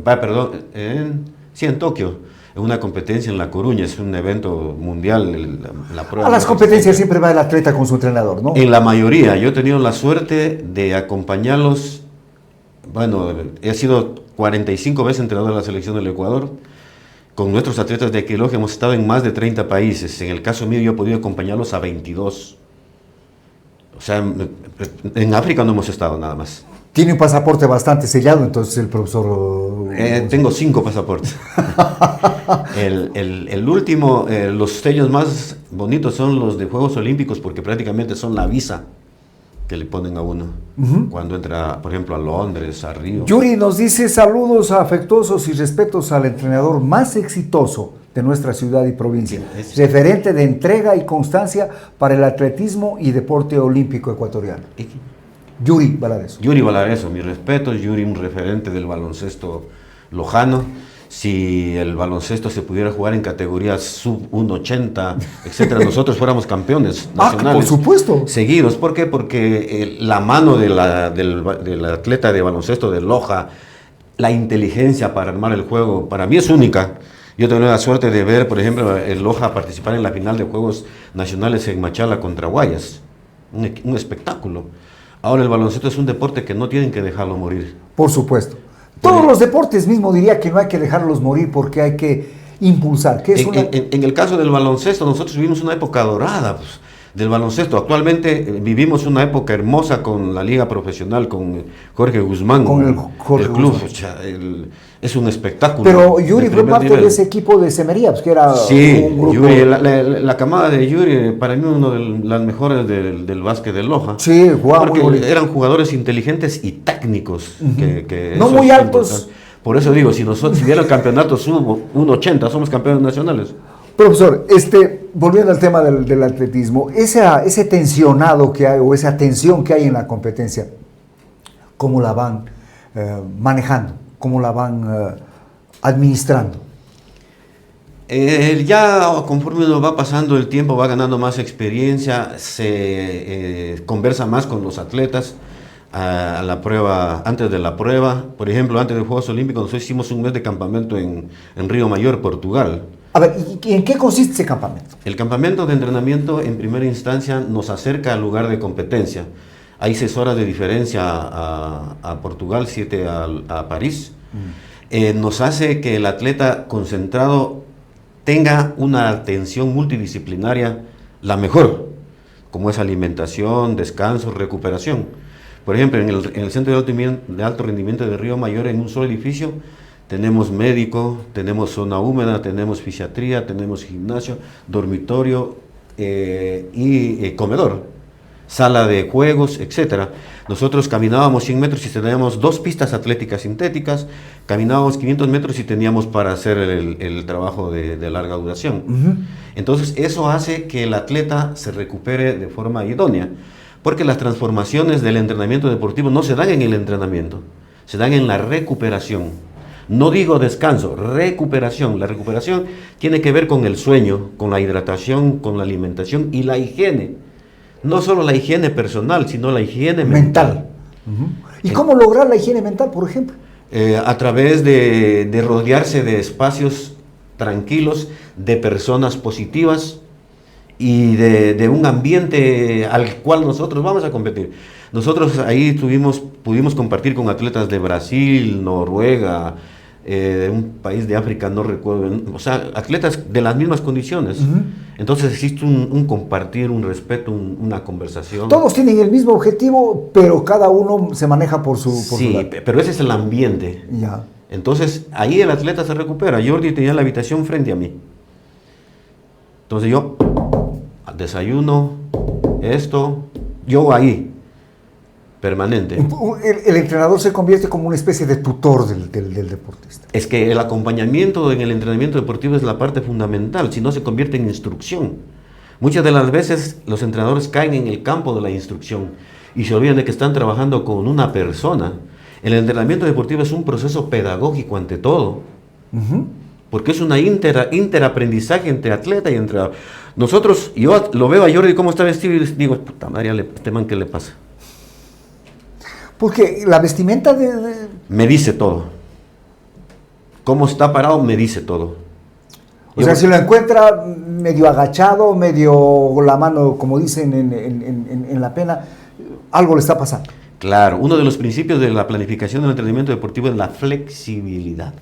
en Tokio, en una competencia en La Coruña, es un evento mundial, la prueba. A las competencias siempre va el atleta con su entrenador, ¿no? En la mayoría, yo he tenido la suerte de acompañarlos, bueno, he sido 45 veces entrenador de la selección del Ecuador. Con nuestros atletas de equilogia hemos estado en más de 30 países. En el caso mío yo he podido acompañarlos a 22. O sea, en África no hemos estado nada más. Tiene un pasaporte bastante sellado, entonces el profesor... Tengo 5 pasaportes. el último, los sellos más bonitos son los de Juegos Olímpicos, porque prácticamente son la visa que le ponen a uno cuando entra, por ejemplo, a Londres, a Río. Yuri nos dice: saludos afectuosos y respetos al entrenador más exitoso de nuestra ciudad y provincia, referente de entrega y constancia para el atletismo y deporte olímpico ecuatoriano. Yuri Valareso. Yuri Valareso, mis respetos. Yuri, un referente del baloncesto lojano. Si el baloncesto se pudiera jugar en categorías sub 1.80, etcétera, nosotros fuéramos campeones nacionales. Por supuesto. Seguidos. ¿Por qué? Porque la mano del atleta de baloncesto de Loja, la inteligencia para armar el juego, para mí es única. Yo tengo la suerte de ver, por ejemplo, el Loja participar en la final de Juegos Nacionales en Machala contra Guayas. Un espectáculo. Ahora el baloncesto es un deporte que no tienen que dejarlo morir. Por supuesto. Todos los deportes mismo diría que no hay que dejarlos morir porque hay que impulsar. En el caso del baloncesto, nosotros vivimos una época dorada del baloncesto. Actualmente vivimos una época hermosa con la liga profesional, con Jorge Guzmán. Con el club. Guzmán. Es un espectáculo. Pero Yuri fue parte de ese equipo de Semería, pues, que era un grupo... Yuri, la camada de Yuri, para mí uno de las mejores del básquet de Loja. Sí, jugaba porque muy bonito. Eran jugadores inteligentes y técnicos. Que no muy altos. Por eso digo, si hubiera el campeonato sub 1.80, somos campeones nacionales. Profesor, volviendo al tema del atletismo, ese tensionado que hay, o esa tensión que hay en la competencia, ¿cómo la van manejando? ¿Cómo la van administrando? Ya conforme nos va pasando el tiempo, va ganando más experiencia, se conversa más con los atletas a la prueba, antes de la prueba. Por ejemplo, antes de los Juegos Olímpicos, nosotros hicimos un mes de campamento en Río Mayor, Portugal. A ver, ¿y en qué consiste ese campamento? El campamento de entrenamiento, en primera instancia, nos acerca al lugar de competencia. Hay 6 horas de diferencia a Portugal, 7 a París. Nos hace que el atleta concentrado tenga una atención multidisciplinaria la mejor, como es alimentación, descanso, recuperación. Por ejemplo, en el Centro de Alto Rendimiento de Río Mayor, en un solo edificio, tenemos médico, tenemos zona húmeda, tenemos fisiatría, tenemos gimnasio, dormitorio y comedor, sala de juegos, etc. Nosotros caminábamos 100 metros y teníamos 2 pistas atléticas sintéticas, caminábamos 500 metros y teníamos para hacer el trabajo de larga duración. Entonces eso hace que el atleta se recupere de forma idónea, porque las transformaciones del entrenamiento deportivo no se dan en el entrenamiento, se dan en la recuperación. No digo descanso, recuperación. La recuperación tiene que ver con el sueño, con la hidratación, con la alimentación y la higiene. No solo la higiene personal, sino la higiene mental. ¿Y cómo lograr la higiene mental, por ejemplo? A través de rodearse de espacios tranquilos, de personas positivas y de un ambiente al cual nosotros vamos a competir. Nosotros ahí pudimos compartir con atletas de Brasil, Noruega, de un país de África, no recuerdo, o sea, atletas de las mismas condiciones. Entonces existe un compartir, un respeto, una conversación. Todos tienen el mismo objetivo, pero cada uno se maneja por su lado. Pero ese es el ambiente. Ya. Entonces ahí el atleta se recupera. Jordi tenía la habitación frente a mí. Entonces yo, desayuno, yo ahí. Permanente. El entrenador se convierte como una especie de tutor del deportista. Es que el acompañamiento en el entrenamiento deportivo es la parte fundamental, si no se convierte en instrucción. Muchas de las veces los entrenadores caen en el campo de la instrucción y se olvidan de que están trabajando con una persona. El entrenamiento deportivo es un proceso pedagógico ante todo, porque es una interaprendizaje entre atleta y entrenador. Nosotros, yo lo veo a Jordi cómo está vestido y digo, puta madre, este man, ¿qué le pasa? Porque la vestimenta me dice todo. Cómo está parado me dice todo. O sea, si lo encuentra medio agachado, medio la mano, como dicen en la pena, algo le está pasando. Claro, uno de los principios de la planificación del entrenamiento deportivo es la flexibilidad.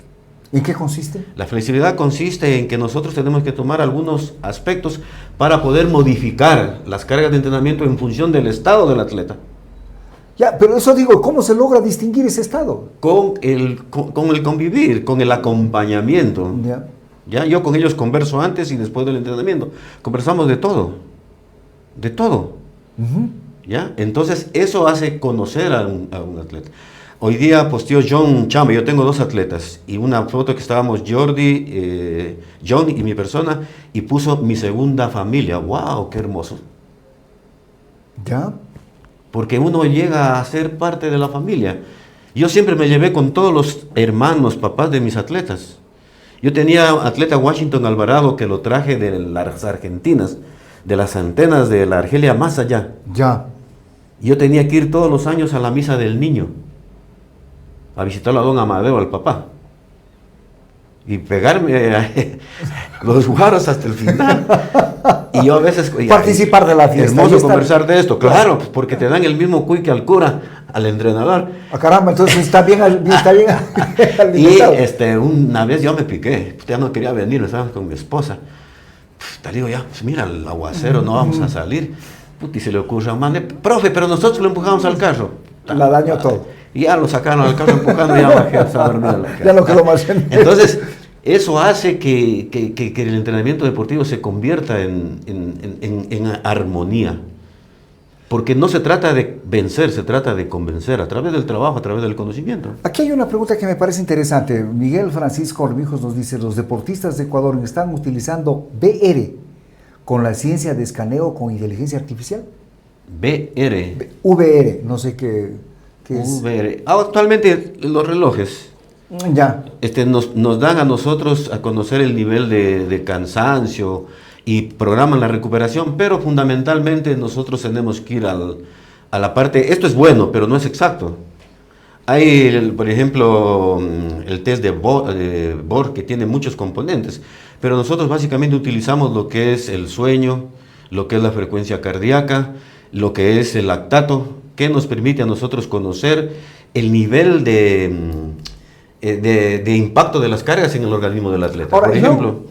¿En qué consiste? La flexibilidad consiste en que nosotros tenemos que tomar algunos aspectos para poder modificar las cargas de entrenamiento en función del estado del atleta. Ya, pero eso digo, ¿cómo se logra distinguir ese estado? Con el convivir, con el acompañamiento. Ya, yo con ellos converso antes y después del entrenamiento. Conversamos de todo. De todo. ¿Ya? Entonces, eso hace conocer a un atleta. Hoy día posteó John Chamba, yo tengo 2 atletas, y una foto que estábamos Jordi, John y mi persona, y puso mi segunda familia. ¡Wow! ¡Qué hermoso! ¿Ya? Porque uno llega a ser parte de la familia. Yo siempre me llevé con todos los hermanos, papás de mis atletas. Yo tenía atleta Washington Alvarado que lo traje de las Argentinas, de las antenas de la Argelia más allá. Ya. Yo tenía que ir todos los años a la misa del niño, a visitarlo a don Amadeo, al papá. Y pegarme los guaros hasta el final. Y yo a veces... Participar de la fiesta. Hermoso conversar de esto, claro, porque te dan el mismo cuy que al cura, al entrenador. Ah, caramba, entonces está bien Y una vez yo me piqué, ya no quería venir, estaba con mi esposa. Te digo, ya, pues mira el aguacero, no vamos a salir. Y se le ocurre a un man, profe, pero nosotros lo empujamos al carro. La daño todo. Y ya lo sacaron al carro empujando y ya bajé a dormir a la casa. Ya no quedó más. Entonces, eso hace que el entrenamiento deportivo se convierta en armonía. Porque no se trata de vencer, se trata de convencer a través del trabajo, a través del conocimiento. Aquí hay una pregunta que me parece interesante. Miguel Francisco Ormijos nos dice, los deportistas de Ecuador están utilizando VR con la ciencia de escaneo con inteligencia artificial. VR, no sé qué es. VR. Actualmente los relojes ya nos dan a nosotros a conocer el nivel de cansancio y programan la recuperación, pero fundamentalmente nosotros tenemos que ir a la parte, esto es bueno, pero no es exacto. Hay, por ejemplo, el test de Bohr, que tiene muchos componentes, pero nosotros básicamente utilizamos lo que es el sueño, lo que es la frecuencia cardíaca, lo que es el lactato, que nos permite a nosotros conocer el nivel de impacto de las cargas en el organismo del atleta. Ahora, por ejemplo,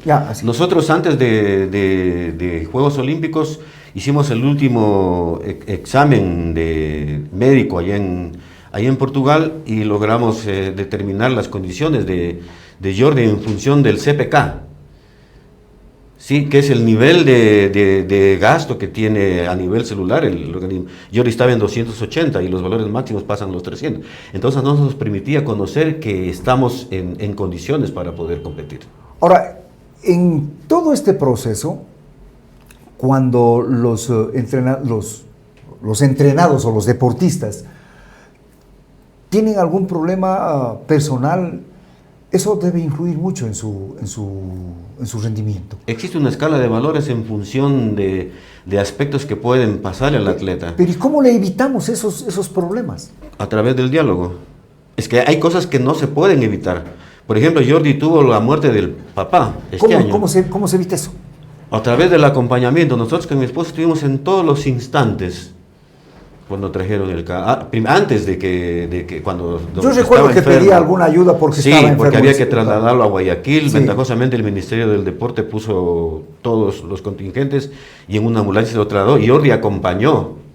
nosotros antes de Juegos Olímpicos hicimos el último examen médico allá en Portugal y logramos determinar las condiciones de Jordi en función del CPK. Sí, que es el nivel de gasto que tiene a nivel celular el organismo. Jordi estaba en 280 y los valores máximos pasan los 300. Entonces no nos permitía conocer que estamos en condiciones para poder competir. Ahora, en todo este proceso, cuando los entrenados o los deportistas tienen algún problema personal, Eso debe influir mucho en su rendimiento. Existe una escala de valores en función de aspectos que pueden pasar al atleta. Pero ¿y cómo le evitamos esos problemas? A través del diálogo. Es que hay cosas que no se pueden evitar. Por ejemplo, Jordi tuvo la muerte del papá este año. ¿Cómo se evita eso? A través del acompañamiento. Nosotros con mi esposa estuvimos en todos los instantes cuando trajeron el antes de que cuando yo recuerdo que enfermo, pedía alguna ayuda porque estaba enfermo. Sí, porque había que trasladarlo a Guayaquil. Sí. Ventajosamente el Ministerio del Deporte puso todos los contingentes y en una ambulancia se lo trasladó. Y Jordi acompañó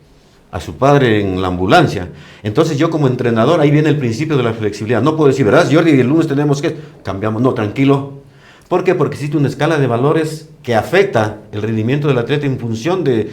a su padre en la ambulancia. Entonces yo como entrenador, ahí viene el principio de la flexibilidad. No puedo decir, ¿verdad, Jordi? El lunes tenemos que... Cambiamos. No, tranquilo. ¿Por qué? Porque existe una escala de valores que afecta el rendimiento del atleta en función de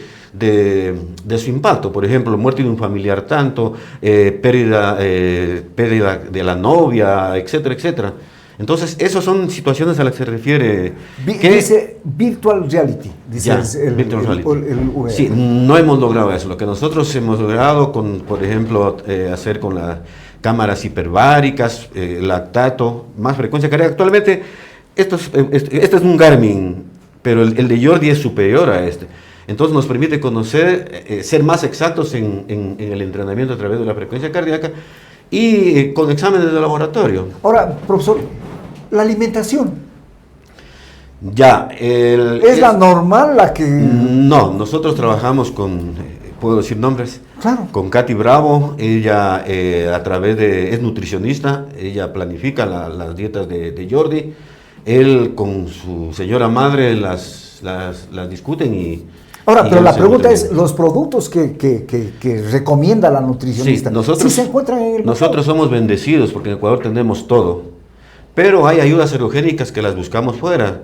su impacto. Por ejemplo, muerte de un familiar tanto, pérdida de la novia, etcétera, etcétera. Entonces, esas son situaciones a las que se refiere. Dice virtual reality. Dice virtual reality. El VR. Sí, no hemos logrado eso. Lo que nosotros hemos logrado, por ejemplo, hacer con las cámaras hiperbáricas, lactato, más frecuencia cardíaca. Actualmente, este es un Garmin, pero el de Jordi es superior a este. Entonces nos permite conocer, ser más exactos en el entrenamiento a través de la frecuencia cardíaca y con exámenes de laboratorio. Ahora, profesor, la alimentación. Ya. ¿Es la normal la que...? No, nosotros trabajamos con, ¿puedo decir nombres? Claro. Con Katy Bravo. Ella es nutricionista, ella planifica las dietas de Jordi. Él con su señora madre las discuten y... Ahora, pero la pregunta es, los productos que recomienda la nutricionista, ¿sí se encuentran en el mercado? Nosotros somos bendecidos porque en Ecuador tenemos todo, pero hay ayudas ergogénicas que las buscamos fuera.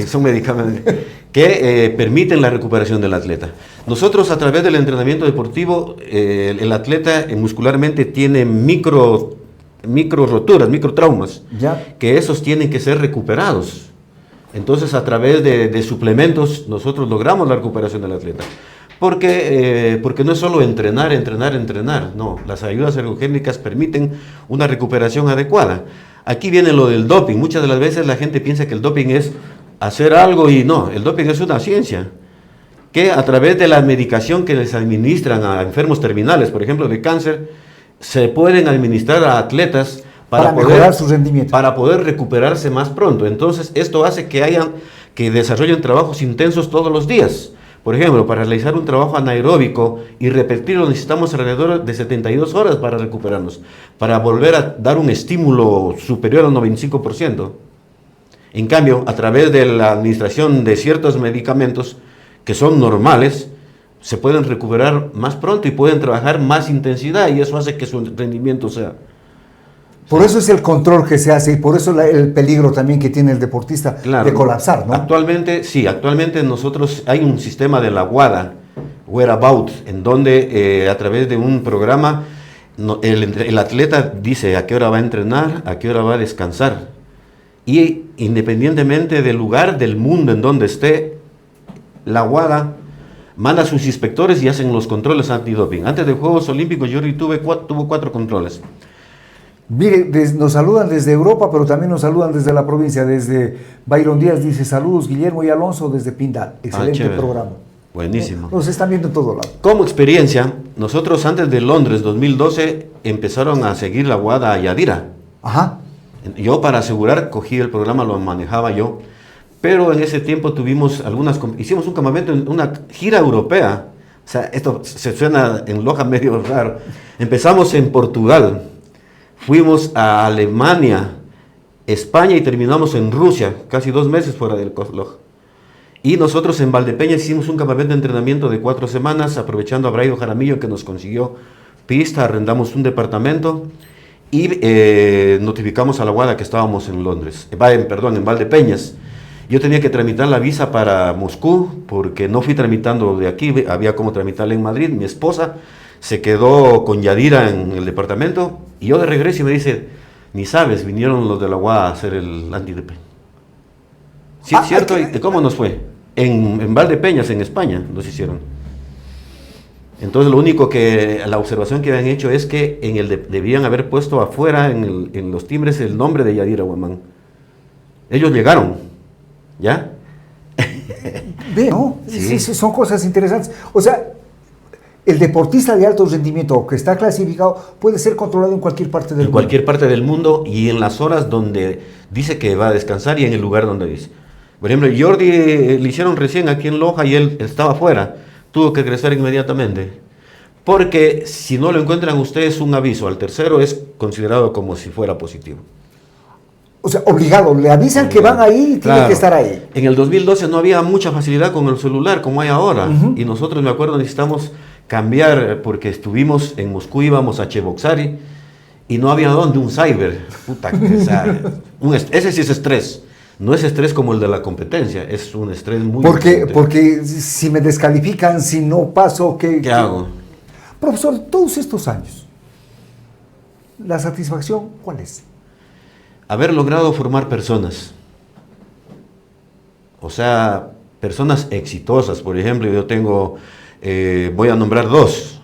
Son medicamentos que permiten la recuperación del atleta. Nosotros a través del entrenamiento deportivo, el atleta muscularmente tiene micro roturas, micro traumas, que esos tienen que ser recuperados. Entonces, a través de suplementos, nosotros logramos la recuperación del atleta. Porque no es solo entrenar, no. Las ayudas ergogénicas permiten una recuperación adecuada. Aquí viene lo del doping. Muchas de las veces la gente piensa que el doping es hacer algo y no. El doping es una ciencia que a través de la medicación que les administran a enfermos terminales, por ejemplo, de cáncer, se pueden administrar a atletas para mejorar su rendimiento, para poder recuperarse más pronto. Entonces, esto hace que desarrollen trabajos intensos todos los días. Por ejemplo, para realizar un trabajo anaeróbico y repetirlo necesitamos alrededor de 72 horas para recuperarnos, para volver a dar un estímulo superior al 95%. En cambio, a través de la administración de ciertos medicamentos que son normales, se pueden recuperar más pronto y pueden trabajar más intensidad y eso hace que su rendimiento sea... Por eso es el control que se hace y por eso el peligro también que tiene el deportista de colapsar, ¿no? Actualmente nosotros hay un sistema de la WADA, Whereabout, en donde a través de un programa el atleta dice a qué hora va a entrenar, a qué hora va a descansar. Y independientemente del lugar del mundo en donde esté, la WADA manda a sus inspectores y hacen los controles antidoping. Antes de Juegos Olímpicos, Jordi tuvo 4 controles. Mire, nos saludan desde Europa, pero también nos saludan desde la provincia, desde Byron Díaz, dice saludos Guillermo y Alonso desde Pindal, excelente programa. Buenísimo. Nos están viendo en todo lado. Como experiencia, nosotros antes de Londres 2012 empezaron a seguir la WADA a Yadira. Ajá. Yo para asegurar cogí el programa, lo manejaba yo, pero en ese tiempo hicimos un campamento en una gira europea, o sea, esto se suena en Loja medio raro. Empezamos en Portugal. Fuimos a Alemania, España y terminamos en Rusia, casi 2 meses fuera del Loj. Y nosotros en Valdepeñas hicimos un campamento de entrenamiento de 4 semanas, aprovechando a Braido Jaramillo que nos consiguió pista, arrendamos un departamento y notificamos a la WADA que estábamos en Londres, en Valdepeñas. Yo tenía que tramitar la visa para Moscú porque no fui tramitando de aquí, había como tramitarla en Madrid. Mi esposa se quedó con Yadira en el departamento y yo de regreso y me dice, ni sabes, vinieron los de la UA a hacer el antidoping. Sí, es cierto. ¿Y cómo nos fue? En Valdepeñas, en España, nos hicieron. Entonces lo único que, la observación que habían hecho es que debían haber puesto afuera en los timbres el nombre de Yadira Guamán. Ellos llegaron, ¿ya? Ve, ¿no? Sí. Sí, son cosas interesantes. O sea, el deportista de alto rendimiento que está clasificado puede ser controlado en cualquier parte del mundo. En cualquier parte del mundo y en las horas donde dice que va a descansar y en el lugar donde dice. Por ejemplo, Jordi le hicieron recién aquí en Loja y él estaba afuera. Tuvo que regresar inmediatamente. Porque si no lo encuentran ustedes, un aviso. Al tercero es considerado como si fuera positivo. O sea, obligado, le avisan que van ahí y tienen que estar ahí. En el 2012 no había mucha facilidad con el celular como hay ahora. Y nosotros, me acuerdo, necesitamos cambiar porque estuvimos en Moscú, íbamos a Cheboksary y no había dónde, un cyber. Puta, ese sí es estrés. No es estrés como el de la competencia, es un estrés muy importante. Porque si me descalifican, si no paso, ¿qué hago? Profesor, todos estos años, ¿la satisfacción cuál es? Haber logrado formar personas. O sea, personas exitosas. Por ejemplo, yo tengo, voy a nombrar dos.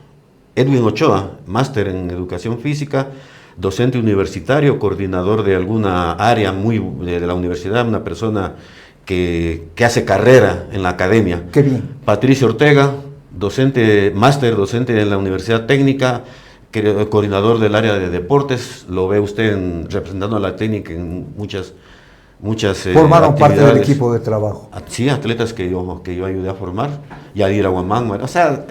Edwin Ochoa, máster en educación física, docente universitario, coordinador de alguna área de la universidad, una persona que hace carrera en la academia. Qué bien. Patricio Ortega, docente, máster, docente en la Universidad Técnica, coordinador del área de deportes, lo ve usted representando a la técnica en muchas formaron parte del equipo de trabajo. Sí, atletas que yo ayudé a formar, Yadira Guamán, o sea,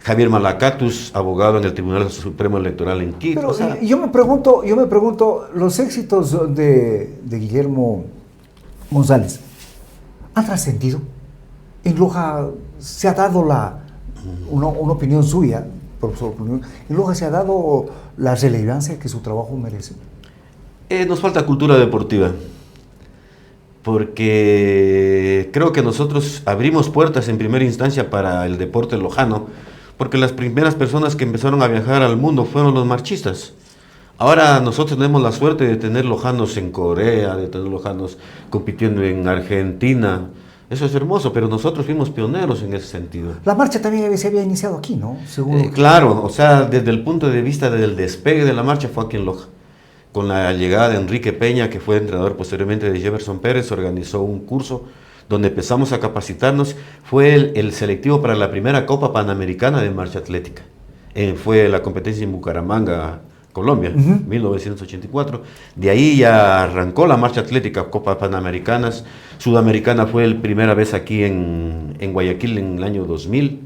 Javier Malacatus, abogado en el Tribunal Supremo Electoral en Quito. Pero o sea, yo me pregunto, los éxitos de Guillermo González, ¿han trascendido? En Loja se ha dado una opinión suya, profesor, en Loja se ha dado la relevancia que su trabajo merece. Nos falta cultura deportiva, porque creo que nosotros abrimos puertas en primera instancia para el deporte lojano, porque las primeras personas que empezaron a viajar al mundo fueron los marchistas. Ahora nosotros tenemos la suerte de tener lojanos en Corea, de tener lojanos compitiendo en Argentina. Eso es hermoso, pero nosotros fuimos pioneros en ese sentido. La marcha también se había iniciado aquí, ¿no? Seguro. Claro, o sea, desde el punto de vista del despegue de la marcha fue aquí en Loja. Con la llegada de Enrique Peña, que fue entrenador posteriormente de Jefferson Pérez, organizó un curso donde empezamos a capacitarnos. Fue el selectivo para la primera Copa Panamericana de Marcha Atlética. Fue la competencia en Bucaramanga, Colombia, 1984. De ahí ya arrancó la marcha atlética, Copas Panamericanas. Sudamericana fue la primera vez aquí en Guayaquil en el año 2000.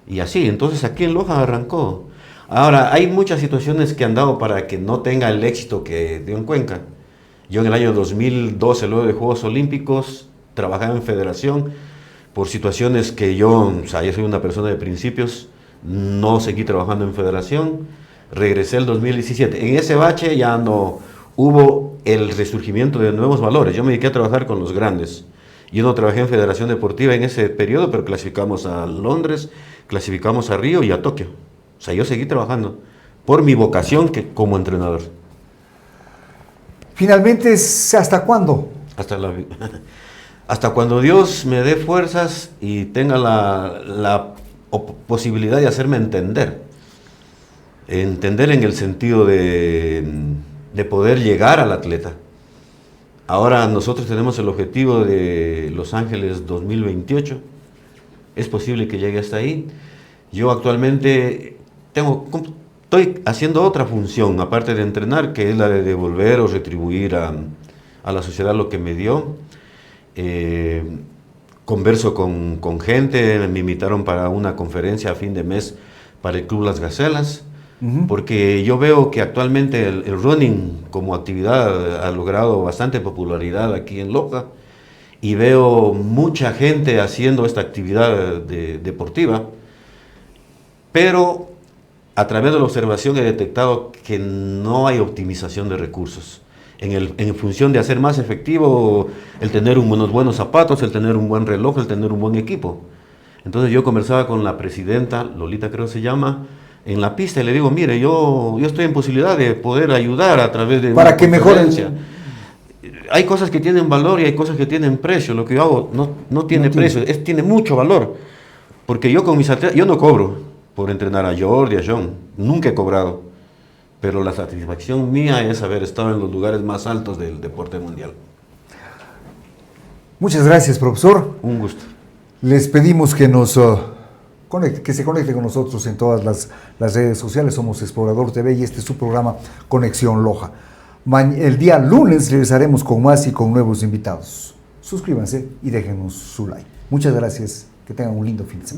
Y así, entonces aquí en Loja arrancó. Ahora, hay muchas situaciones que han dado para que no tenga el éxito que dio en Cuenca. Yo en el año 2012, luego de Juegos Olímpicos, trabajaba en federación por situaciones que yo soy una persona de principios, no seguí trabajando en federación, regresé el 2017. En ese bache ya no hubo el resurgimiento de nuevos valores. Yo me dediqué a trabajar con los grandes. Yo no trabajé en Federación Deportiva en ese periodo, pero clasificamos a Londres, clasificamos a Río y a Tokio. O sea, yo seguí trabajando por mi vocación como entrenador. Finalmente, ¿hasta cuándo? Hasta cuando Dios me dé fuerzas y tenga la posibilidad de hacerme entender. Entender en el sentido de poder llegar al atleta. Ahora nosotros tenemos el objetivo de Los Ángeles 2028. Es posible que llegue hasta ahí. Yo actualmente estoy haciendo otra función, aparte de entrenar, que es la de devolver o retribuir a la sociedad lo que me dio. Converso con gente, me invitaron para una conferencia a fin de mes para el Club Las Gacelas, porque yo veo que actualmente el running como actividad ha logrado bastante popularidad aquí en Loja, y veo mucha gente haciendo esta actividad deportiva, pero a través de la observación he detectado que no hay optimización de recursos. En función de hacer más efectivo el tener unos buenos zapatos, el tener un buen reloj, el tener un buen equipo. Entonces yo conversaba con la presidenta, Lolita creo se llama, en la pista, y le digo, mire, yo estoy en posibilidad de poder ayudar a través de para que mejoren. Hay cosas que tienen valor y hay cosas que tienen precio. Lo que yo hago no tiene precio, tiene mucho valor. Porque yo con mis atletas, yo no cobro. por entrenar a Jordi, a John. Nunca he cobrado, pero la satisfacción mía es haber estado en los lugares más altos del deporte mundial. Muchas gracias, profesor. Un gusto. Les pedimos que que se conecte con nosotros en todas las redes sociales. Somos Explorador TV y este es su programa Conexión Loja. El día lunes regresaremos con más y con nuevos invitados. Suscríbanse y déjenos su like. Muchas gracias. Que tengan un lindo fin de semana.